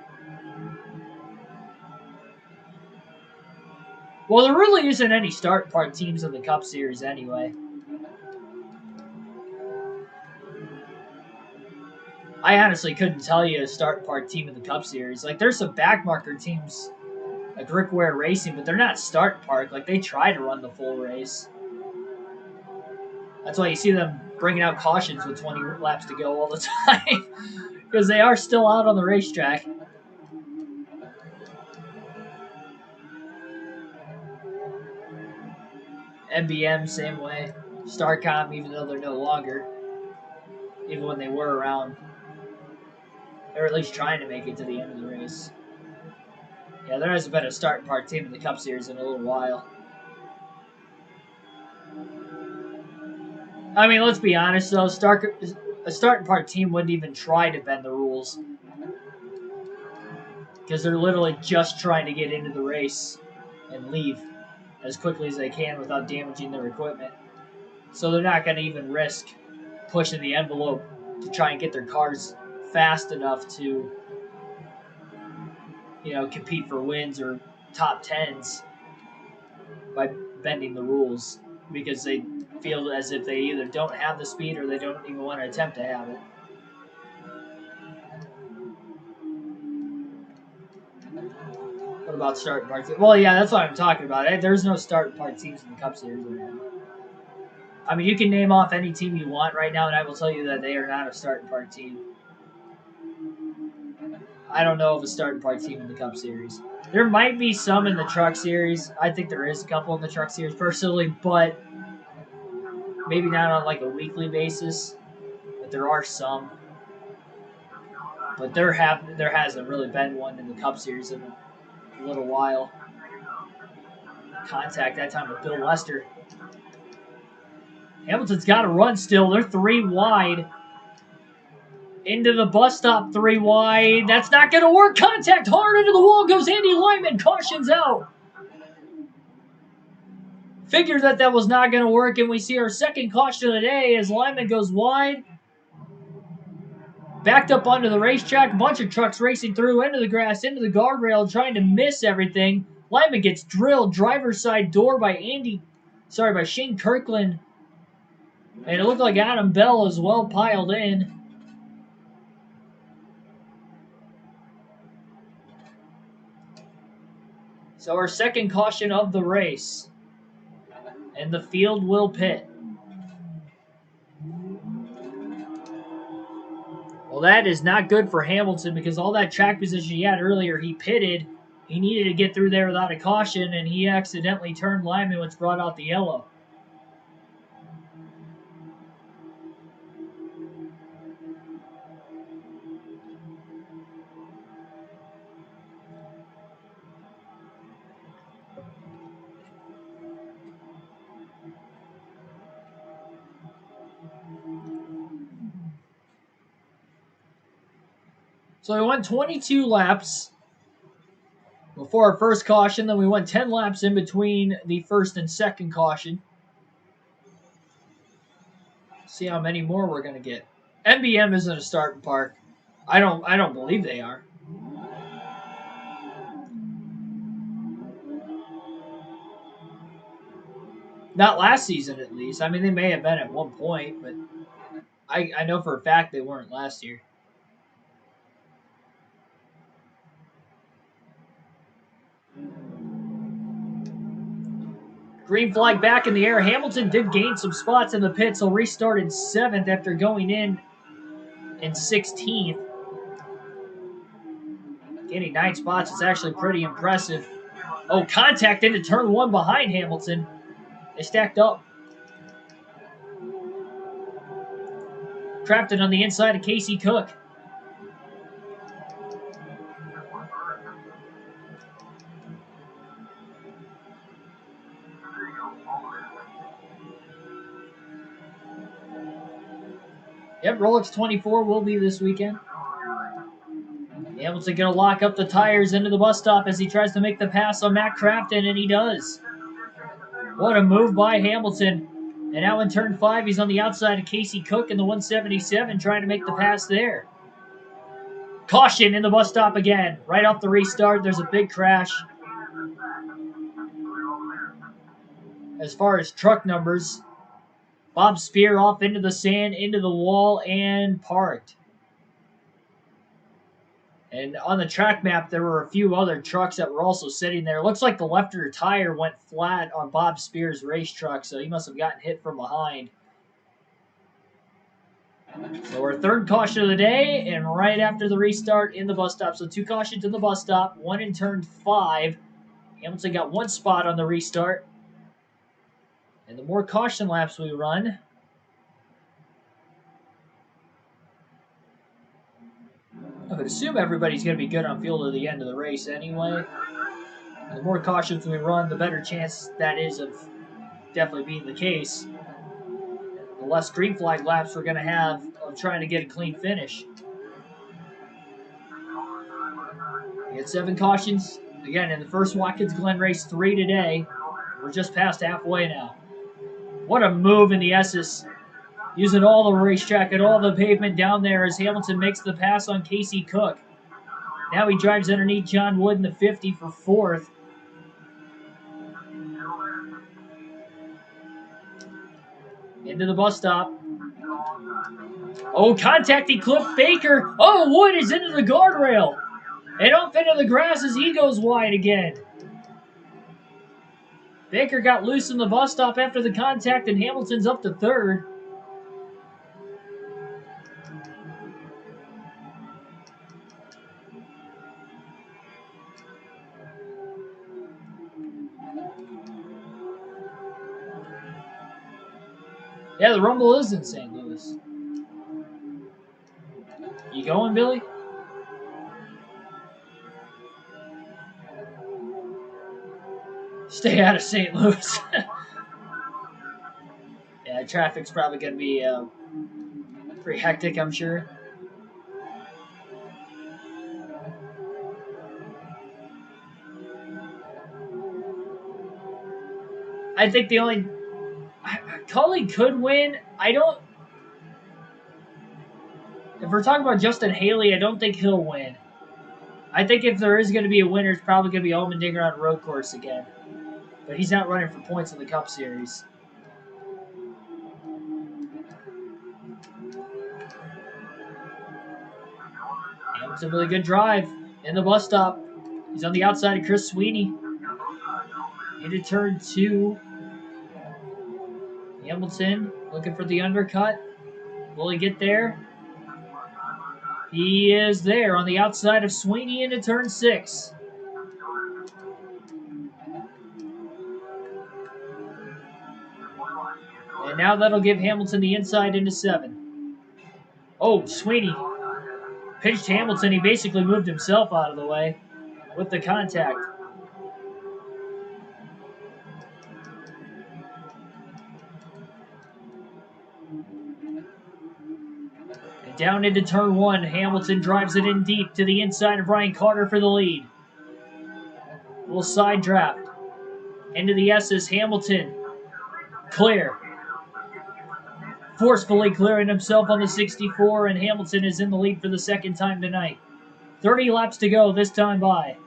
Well, there really isn't any start park teams in the Cup Series anyway. I honestly couldn't tell you a start park team in the Cup Series. Like, there's some backmarker teams like Rickware Racing, but they're not start park. Like, they try to run the full race. That's why you see them bringing out cautions with 20 laps to go all the time. Because they are still out on the racetrack. NBM, same way. Starcom, even though they're no longer. Even when they were around. They're at least trying to make it to the end of the race. Yeah, there hasn't been a start park team in the Cup Series in a little while. I mean, let's be honest, though. A start park team wouldn't even try to bend the rules. Because they're literally just trying to get into the race and leave as quickly as they can without damaging their equipment. So they're not going to even risk pushing the envelope to try and get their cars fast enough to, compete for wins or top tens by bending the rules, because they feel as if they either don't have the speed or they don't even want to attempt to have it. What about start park teams? Well, yeah, that's what I'm talking about. There's no start park teams in the Cup Series right now. I mean, you can name off any team you want right now, and I will tell you that they are not a start park team. I don't know of a start park team in the Cup Series. There might be some in the Truck Series. I think there is a couple in the Truck Series personally, but maybe not on like a weekly basis. But there are some. But there hasn't really been one in the Cup Series in a little while. Contact that time with Bill Lester. Hamilton's got to run still. They're 3 wide. Into the bus stop, 3 wide. That's not going to work. Contact hard into the wall goes Andy Lyman. Cautions out. Figured that was not going to work, and we see our second caution of the day as Lyman goes wide. Backed up onto the racetrack. A bunch of trucks racing through into the grass, into the guardrail, trying to miss everything. Lyman gets drilled. Driver's side door by Shane Kirkland. And it looked like Adam Bell as well piled in. So our second caution of the race. And the field will pit. Well, that is not good for Hamilton because all that track position he had earlier, he pitted. He needed to get through there without a caution, and he accidentally turned Lyman, which brought out the yellow. So we went 22 laps before our first caution. Then we went 10 laps in between the first and second caution. See how many more we're going to get. NBM isn't a start park. I don't believe they are. Not last season, at least. I mean, they may have been at one point, but I know for a fact they weren't last year. Green flag back in the air. Hamilton did gain some spots in the pits. He'll restart in 7th after going in 16th. Gaining 9 spots is actually pretty impressive. Oh, contact into turn 1 behind Hamilton. They stacked up. Trapped it on the inside of Casey Cook. Yep, Rolex 24 will be this weekend. Hamilton going to lock up the tires into the bus stop as he tries to make the pass on Matt Crafton, and he does. What a move by Hamilton. And now in turn 5, he's on the outside of Casey Cook in the 177 trying to make the pass there. Caution in the bus stop again. Right off the restart, there's a big crash. As far as truck numbers, Bob Spear off into the sand, into the wall, and parked. And on the track map, there were a few other trucks that were also sitting there. Looks like the left rear tire went flat on Bob Spear's race truck, so he must have gotten hit from behind. So our third caution of the day, and right after the restart in the bus stop. So 2 cautions in the bus stop, 1 in turn 5. Hamilton got 1 spot on the restart. And the more caution laps we run, I would assume everybody's going to be good on fuel to the end of the race anyway. And the more cautions we run, the better chance that is of definitely being the case. The less green flag laps we're going to have of trying to get a clean finish. We had 7 cautions. Again, in the first Watkins Glen race, 3 today. We're just past halfway now. What a move in the S's. Using all the racetrack and all the pavement down there as Hamilton makes the pass on Casey Cook. Now he drives underneath John Wood in the 50 for 4th. Into the bus stop. Oh, contacting Cliff Baker. Oh, Wood is into the guardrail. And off into the grass as he goes wide again. Baker got loose in the bus stop after the contact, and Hamilton's up to 3rd. Yeah, the Rumble is in St. Louis. You going, Billy? Stay out of St. Louis. Yeah, traffic's probably going to be pretty hectic, I'm sure. I think the only... Cully could win. I don't... If we're talking about Justin Haley, I don't think he'll win. I think if there is going to be a winner, it's probably going to be Allmendinger on road course again. But he's not running for points in the Cup Series. And it's a really good drive in the bus stop. He's on the outside of Chris Sweeney. Into turn 2. Hamilton looking for the undercut. Will he get there? He is there on the outside of Sweeney into turn 6. And now that'll give Hamilton the inside into 7. Oh, Sweeney pinched Hamilton. He basically moved himself out of the way with the contact. And down into turn 1, Hamilton drives it in deep to the inside of Ryan Carter for the lead. Little side draft. Into the S's, Hamilton. Clear. Forcefully clearing himself on the 64, and Hamilton is in the lead for the 2nd time tonight. 30 laps to go this time by.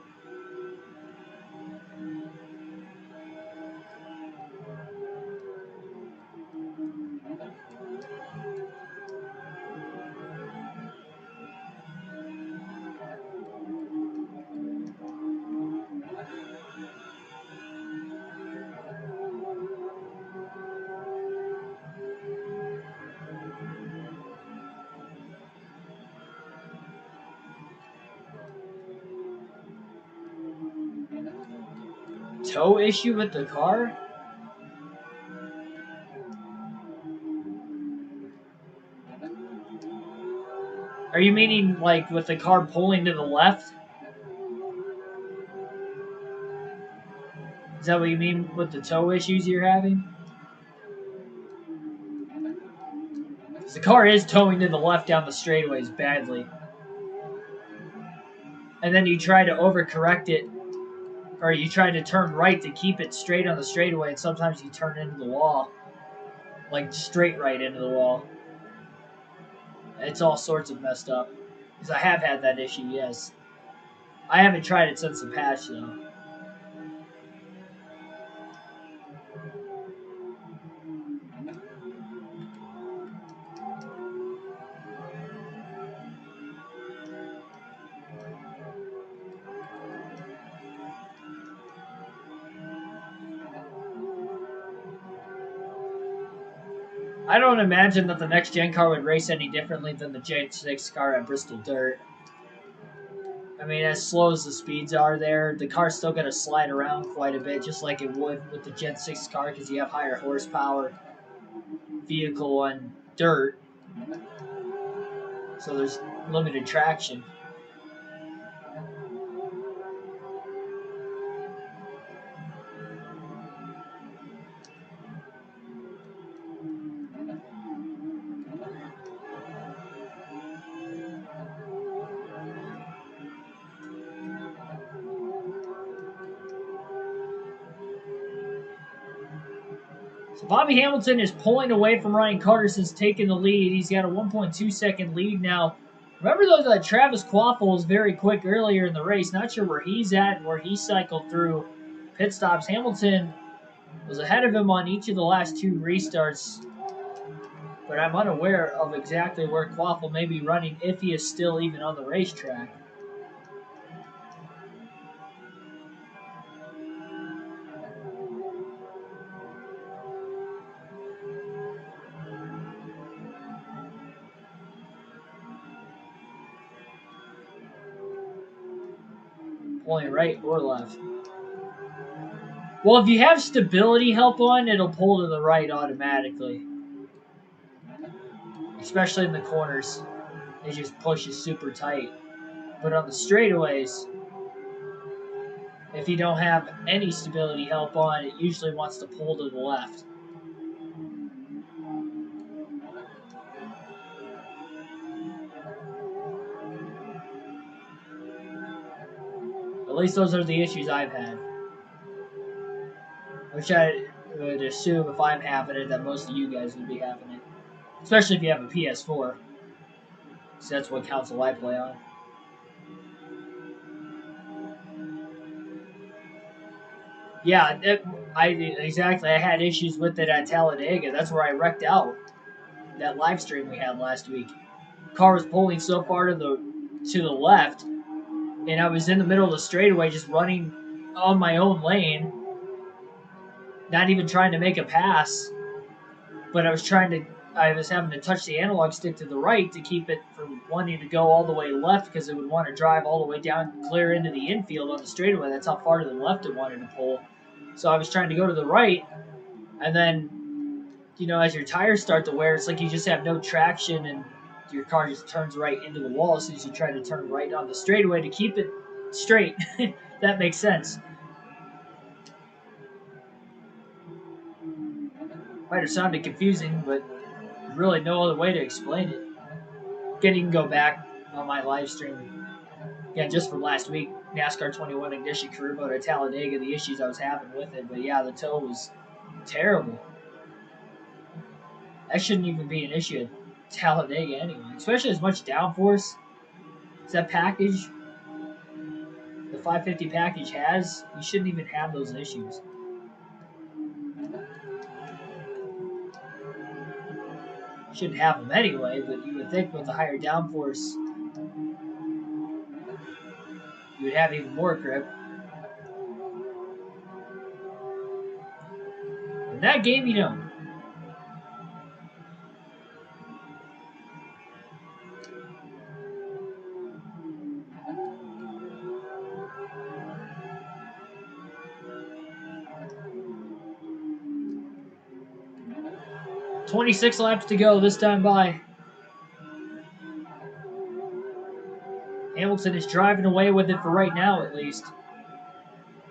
Tow issue with the car? Are you meaning like with the car pulling to the left? Is that what you mean with the tow issues you're having? The car is towing to the left down the straightaways badly. And then you try to overcorrect it, or you try to turn right to keep it straight on the straightaway, and sometimes you turn into the wall. Like straight right into the wall. It's all sorts of messed up. Because I have had that issue, yes. I haven't tried it since the patch, though. I don't imagine that the next gen car would race any differently than the Gen 6 car at Bristol Dirt. I mean, as slow as the speeds are there, the car's still going to slide around quite a bit, just like it would with the Gen 6 car, because you have higher horsepower vehicle on dirt. So there's limited traction. So Bobby Hamilton is pulling away from Ryan Carter since taking the lead. He's got a 1.2 second lead now. Remember though that Travis Quaffle was very quick earlier in the race. Not sure where he's at and where he cycled through pit stops. Hamilton was ahead of him on each of the last two restarts, but I'm unaware of exactly where Quaffle may be running, if he is still even on the racetrack. Pulling right or left. Well, if you have stability help on, it'll pull to the right automatically. Especially in the corners. It just pushes super tight. But on the straightaways, if you don't have any stability help on, it usually wants to pull to the left. At least those are the issues I've had. Which I would assume if I'm having it, that most of you guys would be having it. Especially if you have a PS4. So that's what console I play on. Yeah, exactly. I had issues with it at Talladega. That's where I wrecked out. That live stream we had last week. Car was pulling so far to the left, and I was in the middle of the straightaway just running on my own lane, not even trying to make a pass, but I was having to touch the analog stick to the right to keep it from wanting to go all the way left, because it would want to drive all the way down clear into the infield on the straightaway. That's how far to the left it wanted to pull. So I was trying to go to the right, and then, as your tires start to wear, it's like you just have no traction, and your car just turns right into the wall as soon as you try to turn right on the straightaway to keep it straight. That makes sense. Might have sounded confusing, but really no other way to explain it. Again, you can go back on my live stream. Again, just from last week, NASCAR 21 Ignition Career Mode at Talladega, the issues I was having with it. But yeah, the tow was terrible. That shouldn't even be an issue at Talladega anyway, especially as much downforce as that package, the 550 package has. You shouldn't even have those issues. Shouldn't have them anyway, but you would think with the higher downforce, you would have even more grip. In that game, you don't. 26 laps to go this time by. Hamilton is driving away with it for right now, at least.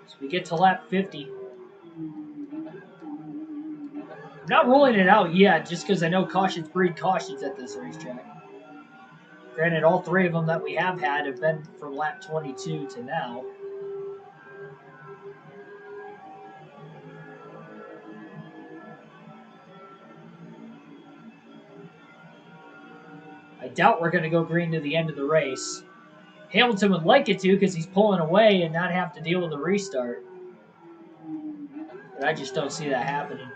So we get to lap 50. I'm not ruling it out yet, just because I know cautions breed cautions at this racetrack. Granted, all three of them that we have had have been from lap 22 to now. I doubt we're going to go green to the end of the race. Hamilton would like it to because he's pulling away and not have to deal with a restart. But I just don't see that happening.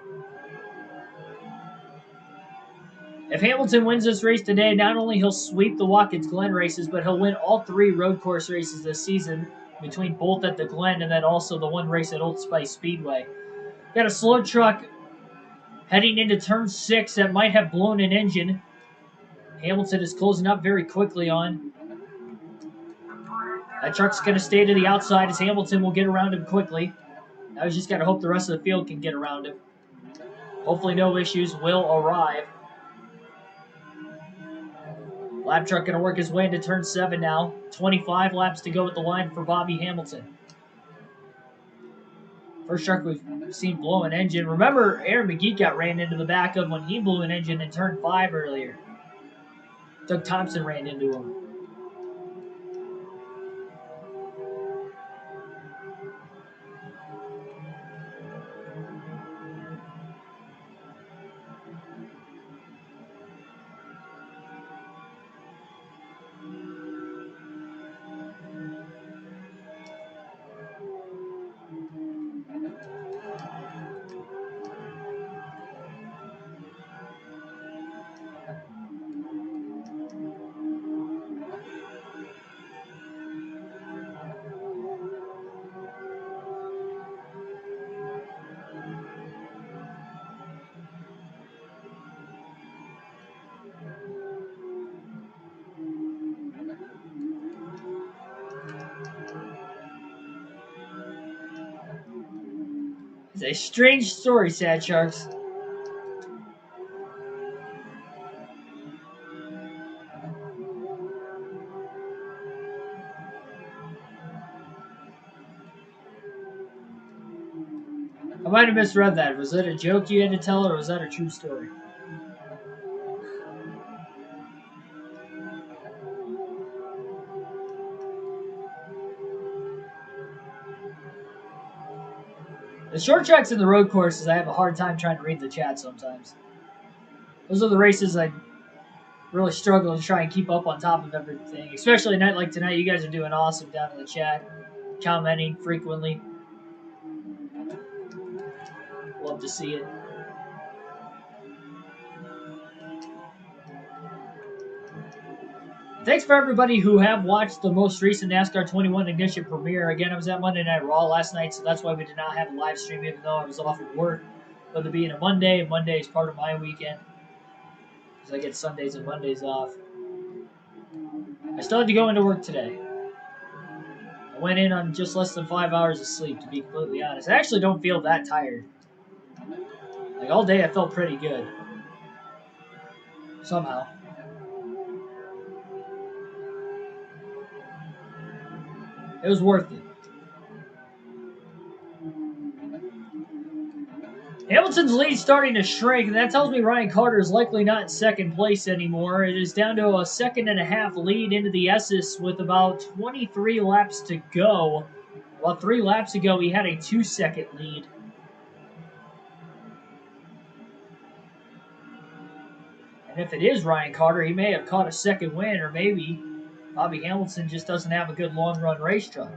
If Hamilton wins this race today, not only he'll sweep the Watkins Glen races, but he'll win all three road course races this season, between both at the Glen and then also the one race at Old Spice Speedway. Got a slow truck heading into turn 6 that might have blown an engine. Hamilton is closing up very quickly on. That truck's going to stay to the outside as Hamilton will get around him quickly. Now he's just got to hope the rest of the field can get around him. Hopefully no issues will arrive. Lap truck going to work his way into turn 7 now. 25 laps to go at the line for Bobby Hamilton. First truck we've seen blow an engine. Remember, Aaron McGee got ran into the back of when he blew an engine in turn 5 earlier. Doug Thompson ran into him. It's a strange story, Sad Sharks. I might have misread that. Was that a joke you had to tell, or was that a true story? The short tracks and the road courses, I have a hard time trying to read the chat sometimes. Those are the races I really struggle to try and keep up on top of everything. Especially a night like tonight, you guys are doing awesome down in the chat, commenting frequently. Love to see it. Thanks for everybody who have watched the most recent NASCAR 21 Ignition premiere. Again, I was at Monday Night Raw last night, so that's why we did not have a live stream, even though I was off at work. But it being a Monday, and Monday is part of my weekend, because I get Sundays and Mondays off. I still had to go into work today. I went in on just less than 5 hours of sleep, to be completely honest. I actually don't feel that tired. Like, all day I felt pretty good. Somehow. It was worth it. Hamilton's lead starting to shrink, and that tells me Ryan Carter is likely not in second place anymore. It is down to a second and a half lead into the Esses with about 23 laps to go. About 3 laps ago, he had a 2-second lead. And if it is Ryan Carter, he may have caught a second win, or maybe Bobby Hamilton just doesn't have a good long-run race truck.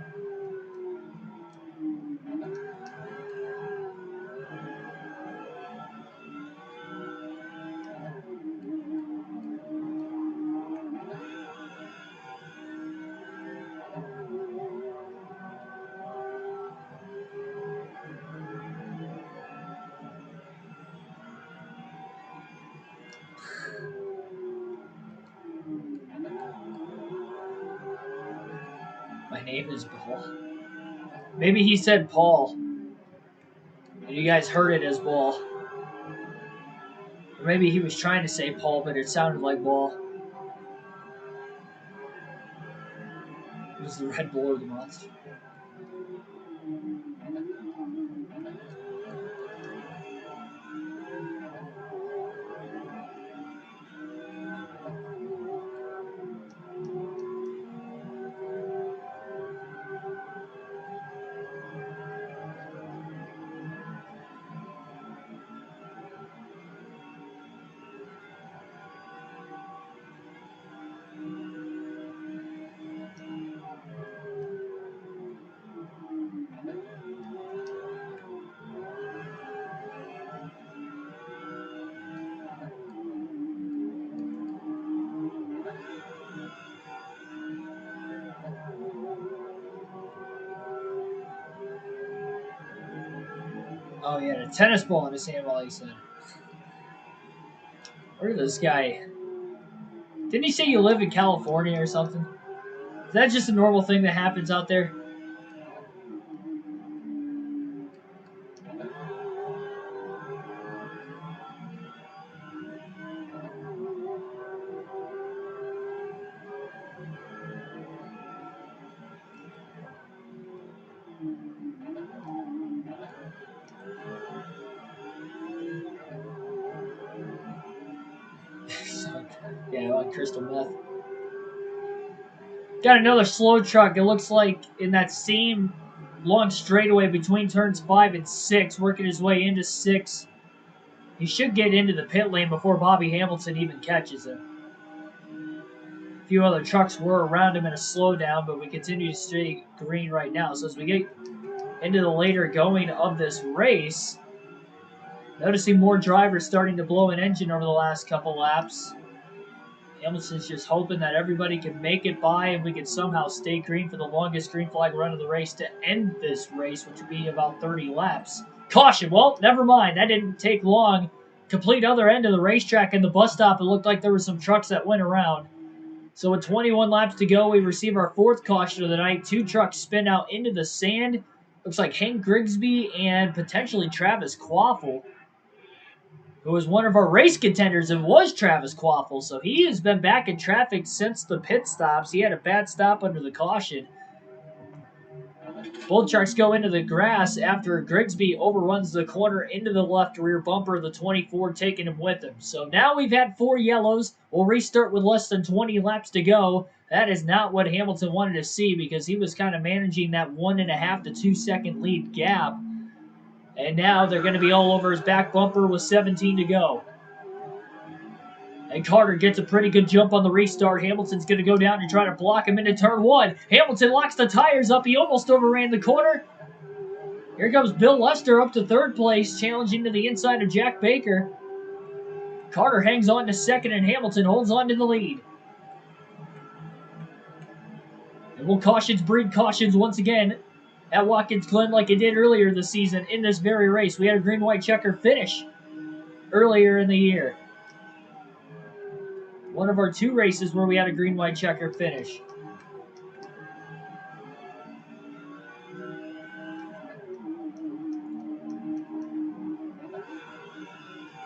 My name is Paul. Maybe he said Paul. And you guys heard it as Ball. Or maybe he was trying to say Paul, but it sounded like Ball. It was the Red Bull or the Monster. Oh, he had a tennis ball in his hand while he said. Look at this guy. Didn't he say you live in California or something? Is that just a normal thing that happens out there? Yeah, like crystal meth. Got another slow truck. It looks like in that same long straightaway between turns 5 and 6, working his way into 6. He should get into the pit lane before Bobby Hamilton even catches him. A few other trucks were around him in a slowdown, but we continue to stay green right now. So as we get into the later going of this race, noticing more drivers starting to blow an engine over the last couple laps. Hamilton's just hoping that everybody can make it by and we can somehow stay green for the longest green flag run of the race to end this race, which would be about 30 laps. Caution! Well, never mind. That didn't take long. Complete other end of the racetrack and the bus stop, it looked like there were some trucks that went around. So with 21 laps to go, we receive our 4th caution of the night. 2 trucks spin out into the sand. Looks like Hank Grigsby and potentially Travis Quaffle, who was one of our race contenders and was Travis Quaffle. So he has been back in traffic since the pit stops. He had a bad stop under the caution. Both trucks go into the grass after Grigsby overruns the corner into the left rear bumper of the 24, taking him with him. So now we've had 4 yellows. We'll restart with less than 20 laps to go. That is not what Hamilton wanted to see because he was kind of managing that 1.5 to 2 second lead gap. And now they're going to be all over his back bumper with 17 to go. And Carter gets a pretty good jump on the restart. Hamilton's going to go down and try to block him into turn 1. Hamilton locks the tires up. He almost overran the corner. Here comes Bill Lester up to 3rd place, challenging to the inside of Jack Baker. Carter hangs on to 2nd, and Hamilton holds on to the lead. And will cautions breed cautions once again at Watkins Glen like it did earlier this season in this very race. We had a green-white checker finish earlier in the year. One of our 2 races where we had a green-white checker finish.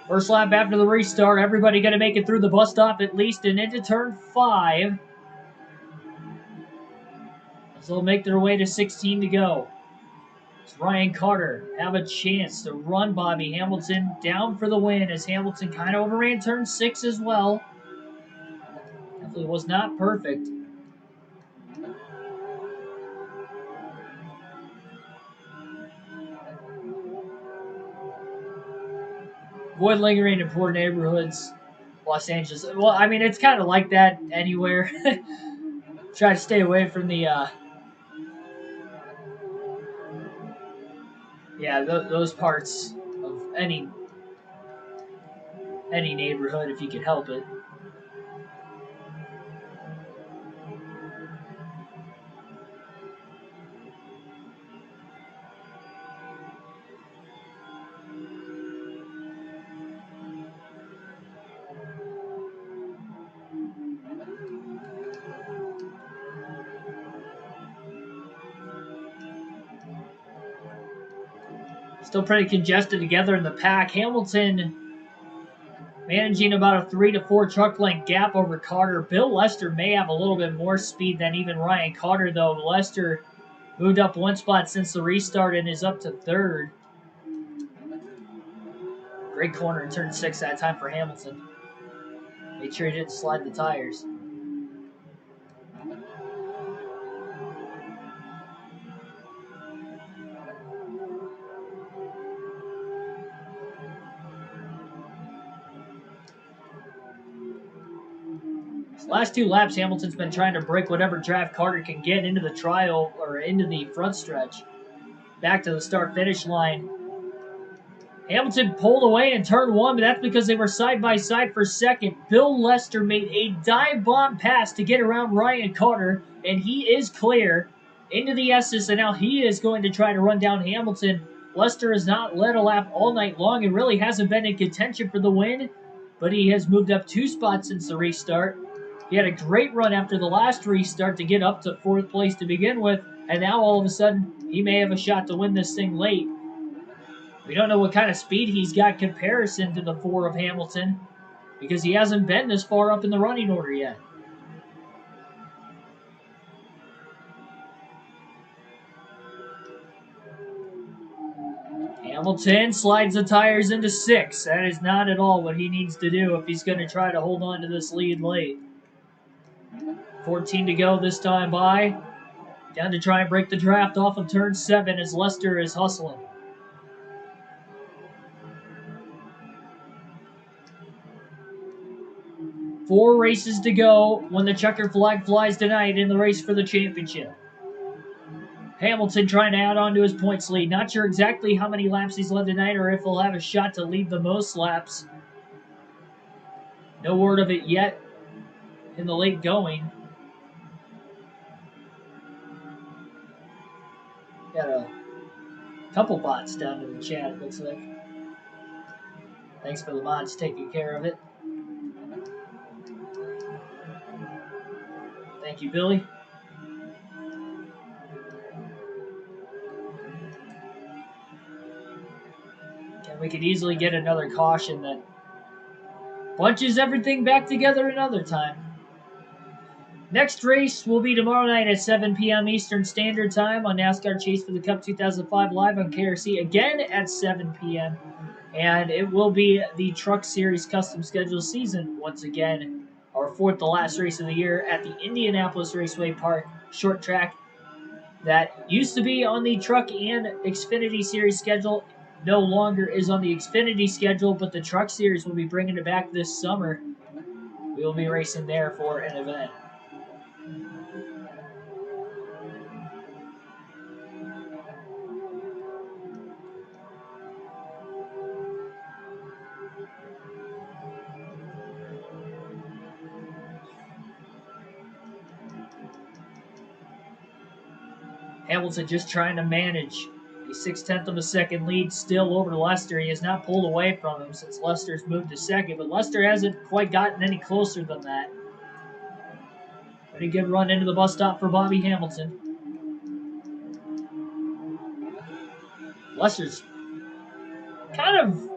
First lap after the restart. Everybody going to make it through the bus stop at least and into turn 5. So they'll make their way to 16 to go. Does Ryan Carter have a chance to run Bobby Hamilton down for the win as Hamilton kind of overran turn 6 as well. Definitely was not perfect. Avoid lingering in poor neighborhoods. Los Angeles. Well, I mean, it's kind of like that anywhere. Try to stay away from the, those parts of any neighborhood if you can help it. Still pretty congested together in the pack. Hamilton managing about a 3 to 4 truck length gap over Carter. Bill Lester may have a little bit more speed than even Ryan Carter, though. Lester moved up 1 spot since the restart and is up to 3rd. Great corner in turn 6 that time for Hamilton. Made sure he didn't slide the tires. Last 2 laps, Hamilton's been trying to break whatever draft Carter can get into the trial or into the front stretch. Back to the start-finish line. Hamilton pulled away in turn 1, but that's because they were side by side for 2nd. Bill Lester made a dive bomb pass to get around Ryan Carter, and he is clear into the S's, and now he is going to try to run down Hamilton Lester has not led a lap all night long and really hasn't been in contention for the win, but he has moved up 2 spots since the restart. He had a great run after the last restart to get up to 4th place to begin with, and now all of a sudden he may have a shot to win this thing late. We don't know what kind of speed he's got comparison to the 4 of Hamilton, because he hasn't been this far up in the running order yet. Hamilton slides the tires into 6th. That is not at all what he needs to do if he's going to try to hold on to this lead late. 14 to go this time by. Down to try and break the draft off of turn 7 as Lester is hustling. Four races to go when the checker flag flies tonight in the race for the championship. Hamilton trying to add on to his points lead. Not sure exactly how many laps he's led tonight or if he'll have a shot to lead the most laps. No word of it yet in the late going. Got a couple bots down in the chat, it looks like. Thanks for the mods taking care of it. Thank you, Billy. And we could easily get another caution that bunches everything back together another time. Next race will be tomorrow night at 7 p.m. Eastern Standard Time on NASCAR Chase for the Cup 2005 live on KRC again at 7 p.m. And it will be the Truck Series Custom Schedule season once again. Our 4th to last race of the year at the Indianapolis Raceway Park short track that used to be on the Truck and Xfinity Series schedule. No longer is on the Xfinity schedule, but the Truck Series will be bringing it back this summer. We will be racing there for an event. Hamilton just trying to manage a 6/10 of a second lead still over Lester. He has not pulled away from him since Lester's moved to 2nd, but Lester hasn't quite gotten any closer than that. Pretty good run into the bus stop for Bobby Hamilton. Lester's kind of,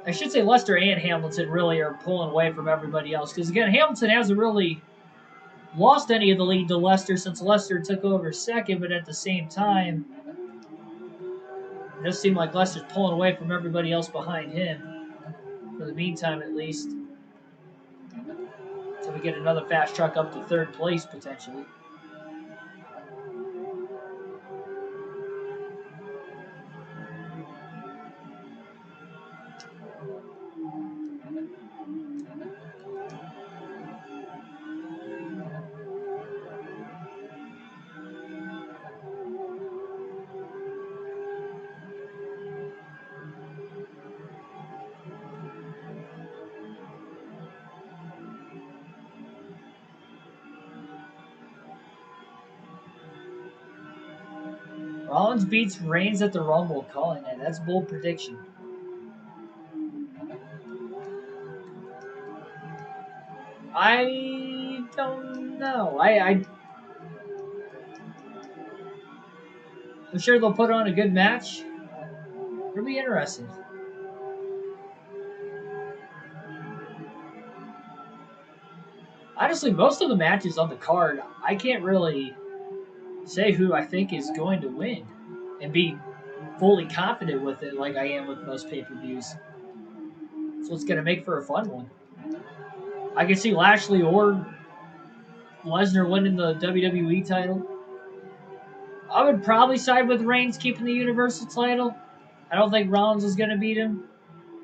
I should say Lester and Hamilton really are pulling away from everybody else, because again, Hamilton hasn't really lost any of the lead to Lester since Lester took over 2nd, but at the same time, it does seem like Lester's pulling away from everybody else behind him, for the meantime at least. So we get another fast truck up to 3rd place potentially. Rollins beats Reigns at the Rumble, calling it. That's bold prediction. I don't know. I'm sure they'll put on a good match. It'll be interesting. Honestly, most of the matches on the card, I can't really say who I think is going to win and be fully confident with it like I am with most pay-per-views. So it's going to make for a fun one. I can see Lashley or Lesnar winning the WWE title. I would probably side with Reigns keeping the Universal title. I don't think Rollins is going to beat him,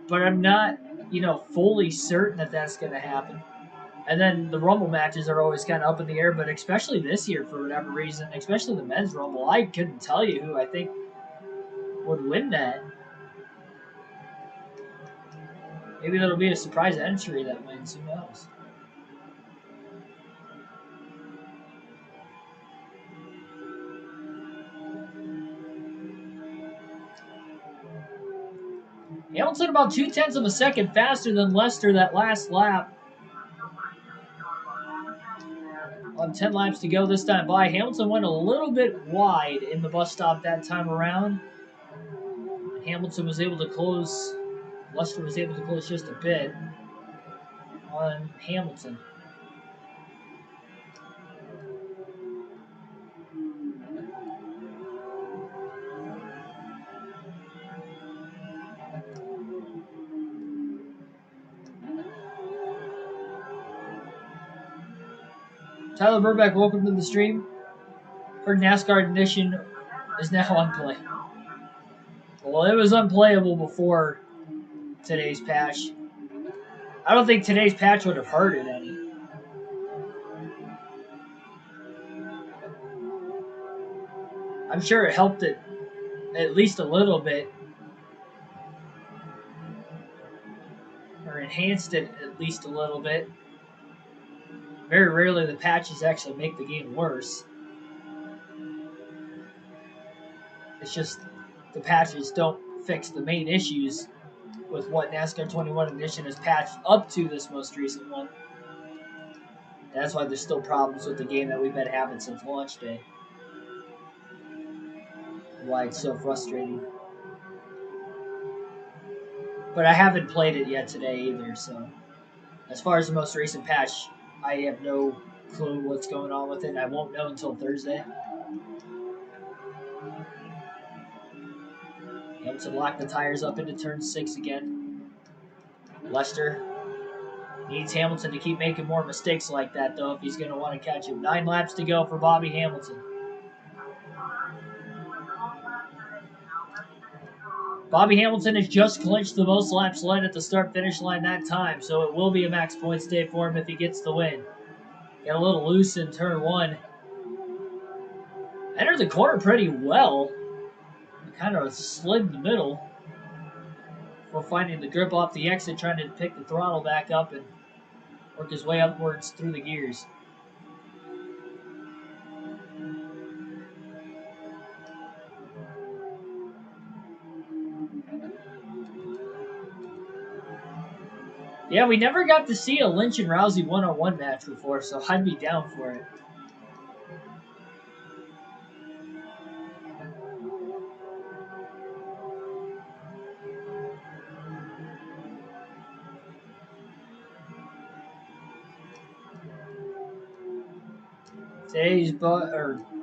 but I'm not, fully certain that that's going to happen. And then the Rumble matches are always kind of up in the air, but especially this year for whatever reason, especially the men's Rumble, I couldn't tell you who I think would win that. Maybe that'll be a surprise entry that wins. Who knows? Hamilton about 0.2 of a second faster than Lester that last lap. On 10 laps to go this time by. Hamilton went a little bit wide in the bus stop that time around. Hamilton was able to close. Lester was able to close just a bit on Hamilton. Tyler Burback, welcome to the stream. Heard NASCAR Edition is now unplayable. Well, it was unplayable before today's patch. I don't think today's patch would have hurt it any. I'm sure it helped it at least a little bit. Or enhanced it at least a little bit. Very rarely the patches actually make the game worse. It's just the patches don't fix the main issues with what NASCAR 21 Edition has patched up to this most recent one. That's why there's still problems with the game that we've been having since launch day. Why it's so frustrating. But I haven't played it yet today either, so as far as the most recent patch, I have no clue what's going on with it. I won't know until Thursday. Hamilton locked the tires up into turn 6 again. Lester needs Hamilton to keep making more mistakes like that, though, if he's going to want to catch him. 9 laps to go for Bobby Hamilton. Bobby Hamilton has just clinched the most laps led at the start-finish line that time, so it will be a max points day for him if he gets the win. Got a little loose in turn 1. Entered the corner pretty well. Kind of slid in the middle before finding the grip off the exit, trying to pick the throttle back up and work his way upwards through the gears. Yeah, we never got to see a Lynch and Rousey one-on-one match before, so I'd be down for it.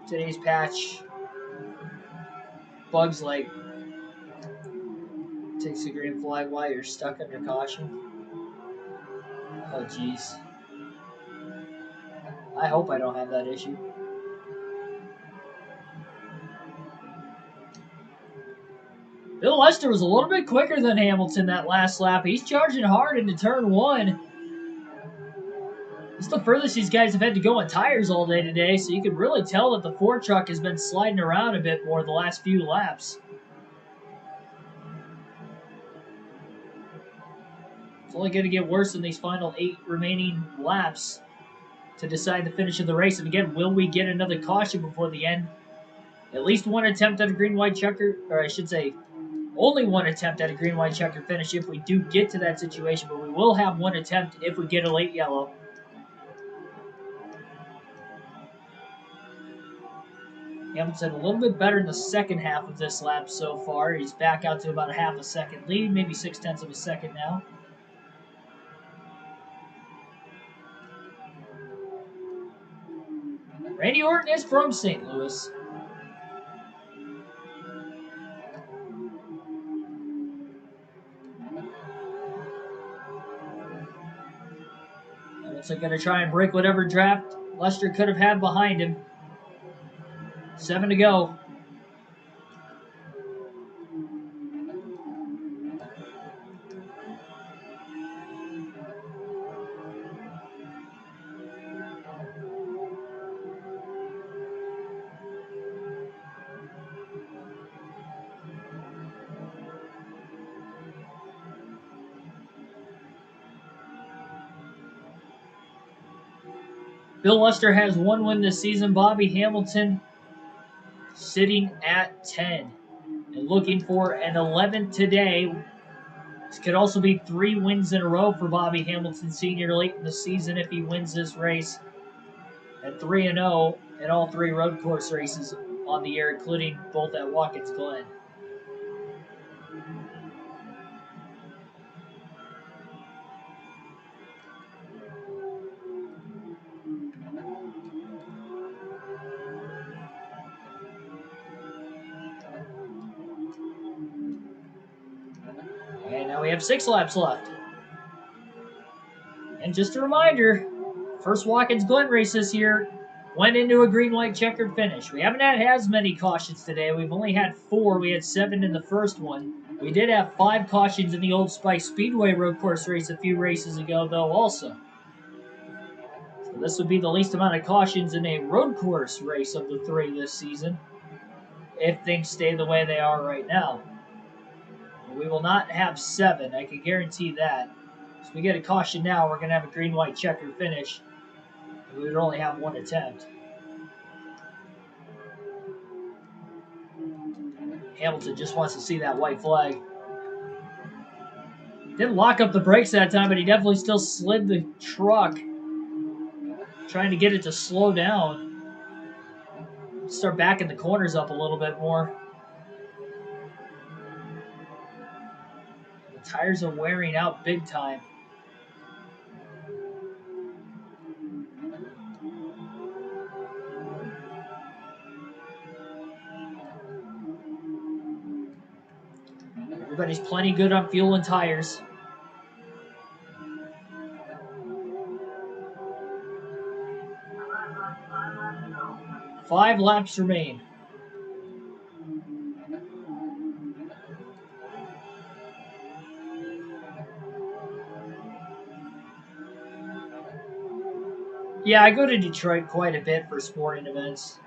Today's patch bugs like takes the green flag while you're stuck under caution. Oh jeez. I hope I don't have that issue. Bill Lester was a little bit quicker than Hamilton that last lap. He's charging hard into turn 1. It's the furthest these guys have had to go on tires all day today, so you can really tell that the Ford truck has been sliding around a bit more the last few laps. It's only going to get worse in these final 8 remaining laps to decide the finish of the race. And again, will we get another caution before the end? At least one attempt at a green-white checker, or I should say, only one attempt at a green-white checker finish if we do get to that situation, but we will have one attempt if we get a late yellow. Hamilton a little bit better in the second half of this lap so far. He's back out to about a half a second lead, maybe 0.6 of a second now. Randy Orton is from St. Louis. Hamilton going to try and break whatever draft Lester could have had behind him. 7 to go. Bill Lester has 1 win this season. Bobby Hamilton sitting at 10 and looking for an 11th today This could also be 3 wins in a row for Bobby Hamilton Sr. late in the season if he wins this race. And 3-0 in all 3 road course races on the year, including both at Watkins Glen. And now we have 6 laps left. And just a reminder, first Watkins Glen race this year went into a green-white checkered finish. We haven't had as many cautions today. We've only had 4. We had 7 in the first one. We did have 5 cautions in the Old Spice Speedway road course race a few races ago, though, also. So this would be the least amount of cautions in a road course race of the 3 this season, if things stay the way they are right now. We will not have 7, I can guarantee that. So we get a caution now, we're going to have a green-white checkered finish. We would only have 1 attempt. Hamilton just wants to see that white flag. Didn't lock up the brakes that time, but he definitely still slid the truck, trying to get it to slow down. Start backing the corners up a little bit more. The tires are wearing out big time. Everybody's plenty good on fuel and tires. Five laps remain. Yeah, I go to Detroit quite a bit for sporting events.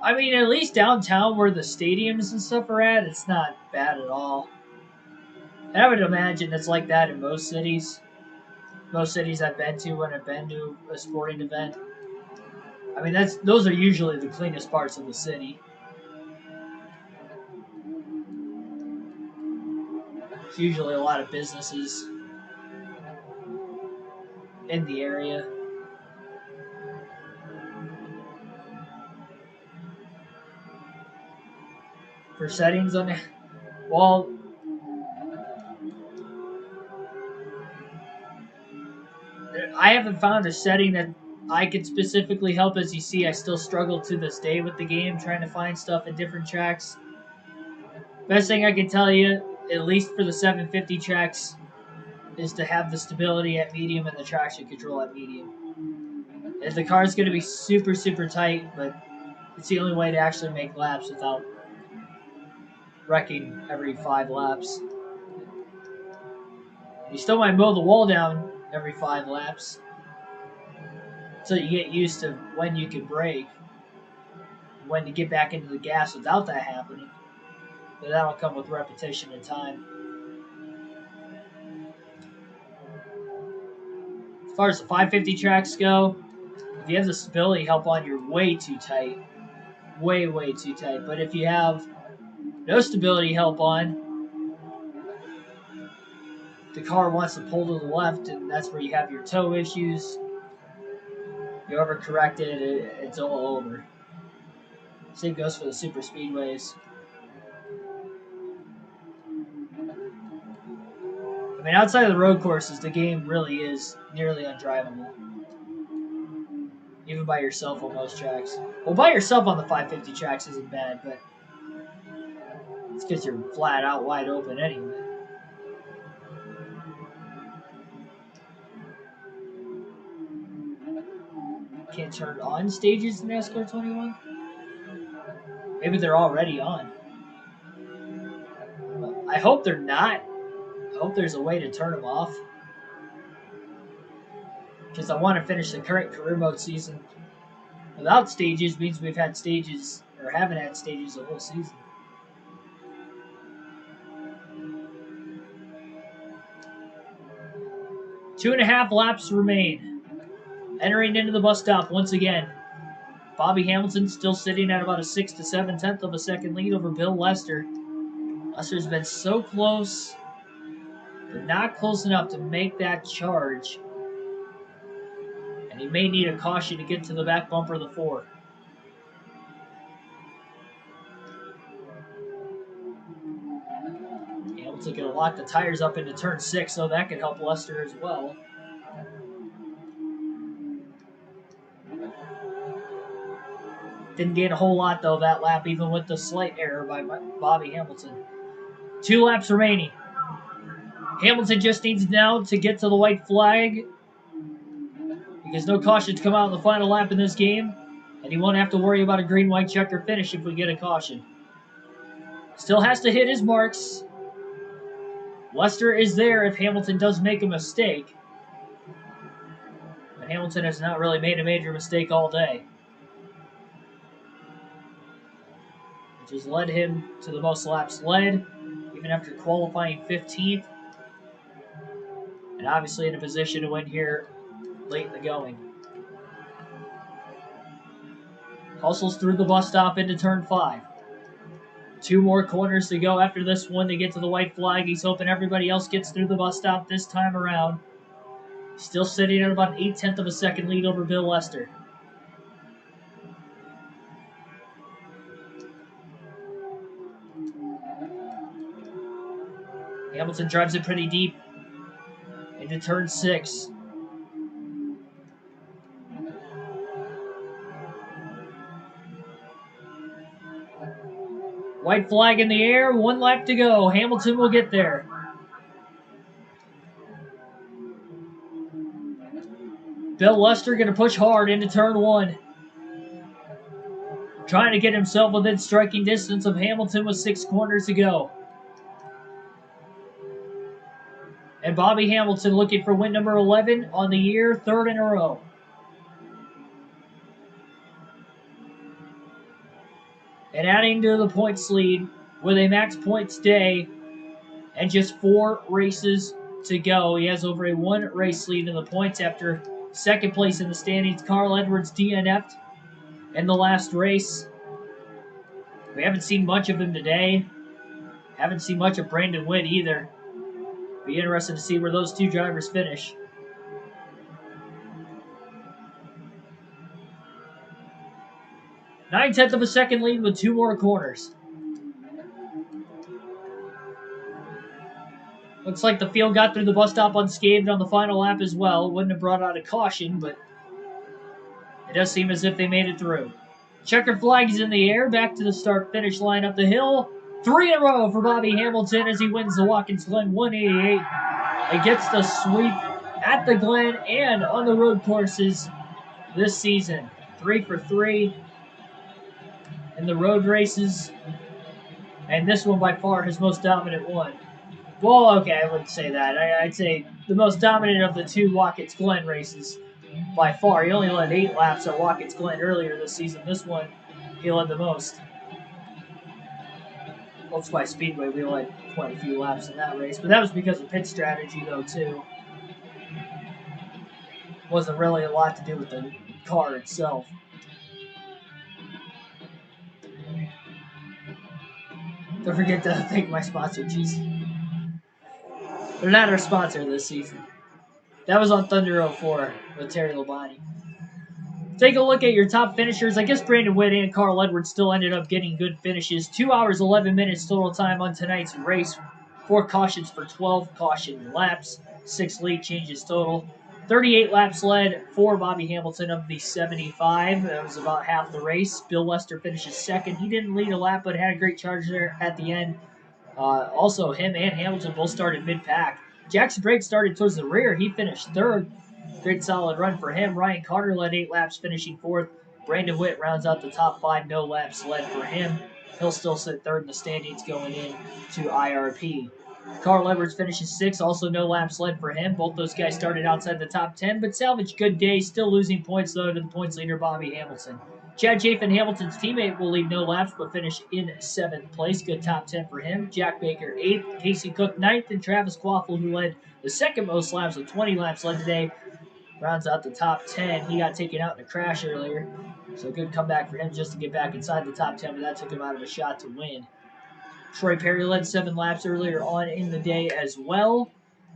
I mean, at least downtown where the stadiums and stuff are at, it's not bad at all. And I would imagine it's like that in most cities. Most cities I've been to when I've been to a sporting event. I mean, those are usually the cleanest parts of the city. It's usually a lot of businesses in the area. For settings on it, well, I haven't found a setting that I could specifically help. As you see, I still struggle to this day with the game, trying to find stuff at different tracks. Best thing I can tell you, at least for the 750 tracks, is to have the stability at medium and the traction control at medium. And the car's going to be super, super tight, but it's the only way to actually make laps without wrecking every 5 laps. You still might mow the wall down every 5 laps until you get used to when you can brake, when to get back into the gas without that happening. But that'll come with repetition and time. As far as the 550 tracks go, if you have the stability help on, you're way too tight. Way, way too tight. But if you have no stability help on, the car wants to pull to the left, and that's where you have your toe issues. You overcorrect it, it's all over. Same goes for the super speedways. I mean, outside of the road courses, the game really is nearly undrivable. Even by yourself on most tracks. Well, by yourself on the 550 tracks isn't bad, but it's because you're flat out wide open anyway. Can't turn on stages in NASCAR 21? Maybe they're already on. I hope they're not. I hope there's a way to turn them off. Because I want to finish the current career mode season without stages. Means we've had stages, or haven't had stages the whole season. Two and a half laps remain. Entering into the bus stop once again. Bobby Hamilton still sitting at about a 6 to 7/10 of a second lead over Bill Lester. Lester's been so close, but not close enough to make that charge. And he may need a caution to get to the back bumper of the 4. Hamilton going to lock the tires up into turn 6, so that could help Lester as well. Didn't gain a whole lot, though, that lap, even with the slight error by Bobby Hamilton. 2 laps remaining. Hamilton just needs now to get to the white flag, because no cautions come out in the final lap in this game, and he won't have to worry about a green, white, checker finish if we get a caution. Still has to hit his marks. Lester is there if Hamilton does make a mistake. But Hamilton has not really made a major mistake all day, which has led him to the most laps led, even after qualifying 15th. And obviously in a position to win here late in the going. Hustles through the bus stop into turn 5. 2 more corners to go after this one to get to the white flag. He's hoping everybody else gets through the bus stop this time around. Still sitting at about an 8/10 of a second lead over Bill Lester. Hamilton drives it pretty deep into turn 6. White flag in the air, 1 lap to go. Hamilton will get there. Bill Lester going to push hard into turn 1. Trying to get himself within striking distance of Hamilton with 6 corners to go. And Bobby Hamilton looking for win number 11 on the year, 3rd in a row. And adding to the points lead with a max points day and just 4 races to go. He has over a 1 race lead in the points after 2nd place in the standings. Carl Edwards DNF'd in the last race. We haven't seen much of him today. Haven't seen much of Brandon Witt either. Be interested to see where those 2 drivers finish. 9/10 of a second lead with 2 more corners. Looks like the field got through the bus stop unscathed on the final lap as well. Wouldn't have brought out a caution, but it does seem as if they made it through. Checkered flag is in the air. Back to the start-finish line up the hill. 3 in a row for Bobby Hamilton as he wins the Watkins Glen 188. And gets the sweep at the Glen and on the road courses this season. 3 for 3 in the road races. And this one by far his most dominant one. Well, okay, I wouldn't say that. I'd say the most dominant of the 2 Watkins Glen races by far. He only led 8 laps at Watkins Glen earlier this season. This one, he led the most. By Speedway, we led quite a few laps in that race. But that was because of pit strategy, though, too. Wasn't really a lot to do with the car itself. Don't forget to thank my sponsor, G's. They're not our sponsor this season. That was on Thunder 04 with Terry Labonte. Take a look at your top finishers. I guess Brandon Witt and Carl Edwards still ended up getting good finishes. 2 hours, 11 minutes total time on tonight's race. 4 cautions for 12 caution laps. 6 lead changes total. 38 laps led for Bobby Hamilton of the 75. That was about half the race. Bill Lester finishes 2nd. He didn't lead a lap, but had a great charge there at the end. Also, him and Hamilton both started mid-pack. Jackson Brake started towards the rear. He finished 3rd. Great solid run for him. Ryan Carter led 8 laps, finishing 4th. Brandon Witt rounds out the top 5. No laps led for him. He'll still sit 3rd in the standings going in to IRP. Carl Edwards finishes 6th. Also no laps led for him. Both those guys started outside the top 10, but salvaged good days. Still losing points, though, to the points leader, Bobby Hamilton. Chad Chafin, Hamilton's teammate, will lead no laps, but finish in 7th place. Good top 10 for him. Jack Baker 8th. Casey Cook 9th. And Travis Quaffle, who led the 2nd most laps with 20 laps led today, rounds out the top 10. He got taken out in a crash earlier. So good comeback for him just to get back inside the top 10, but that took him out of a shot to win. Troy Perry led 7 laps earlier on in the day as well.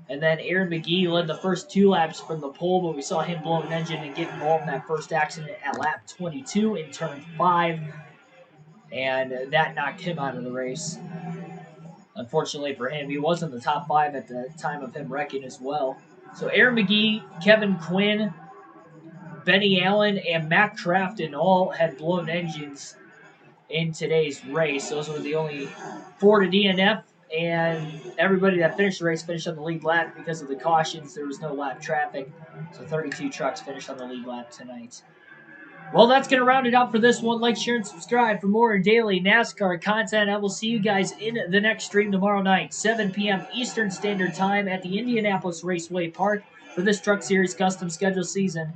And then Aaron McGee led the first 2 laps from the pole, but we saw him blow an engine and get involved in that first accident at lap 22 in turn 5. And that knocked him out of the race. Unfortunately for him, he was in the top 5 at the time of him wrecking as well. So Aaron McGee, Kevin Quinn, Benny Allen, and Matt Crafton all had blown engines in today's race. Those were the only 4 to DNF, and everybody that finished the race finished on the lead lap because of the cautions. There was no lap traffic, so 32 trucks finished on the lead lap tonight. Well, that's going to round it out for this one. Like, share, and subscribe for more daily NASCAR content. I will see you guys in the next stream tomorrow night, 7 p.m. Eastern Standard Time at the Indianapolis Raceway Park for this Truck Series Custom Schedule season.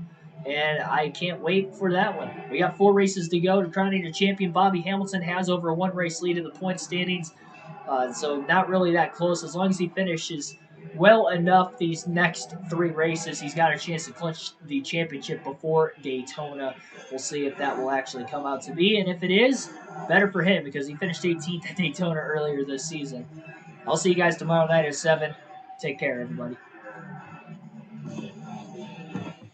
And I can't wait for that one. We got 4 races to go. To crowning a champion, Bobby Hamilton has over a 1-race lead in the point standings. So not really that close. As long as he finishes well enough these next 3 races, he's got a chance to clinch the championship before Daytona. We'll see if that will actually come out to be. And if it is, better for him because he finished 18th at Daytona earlier this season. I'll see you guys tomorrow night at 7. Take care, everybody.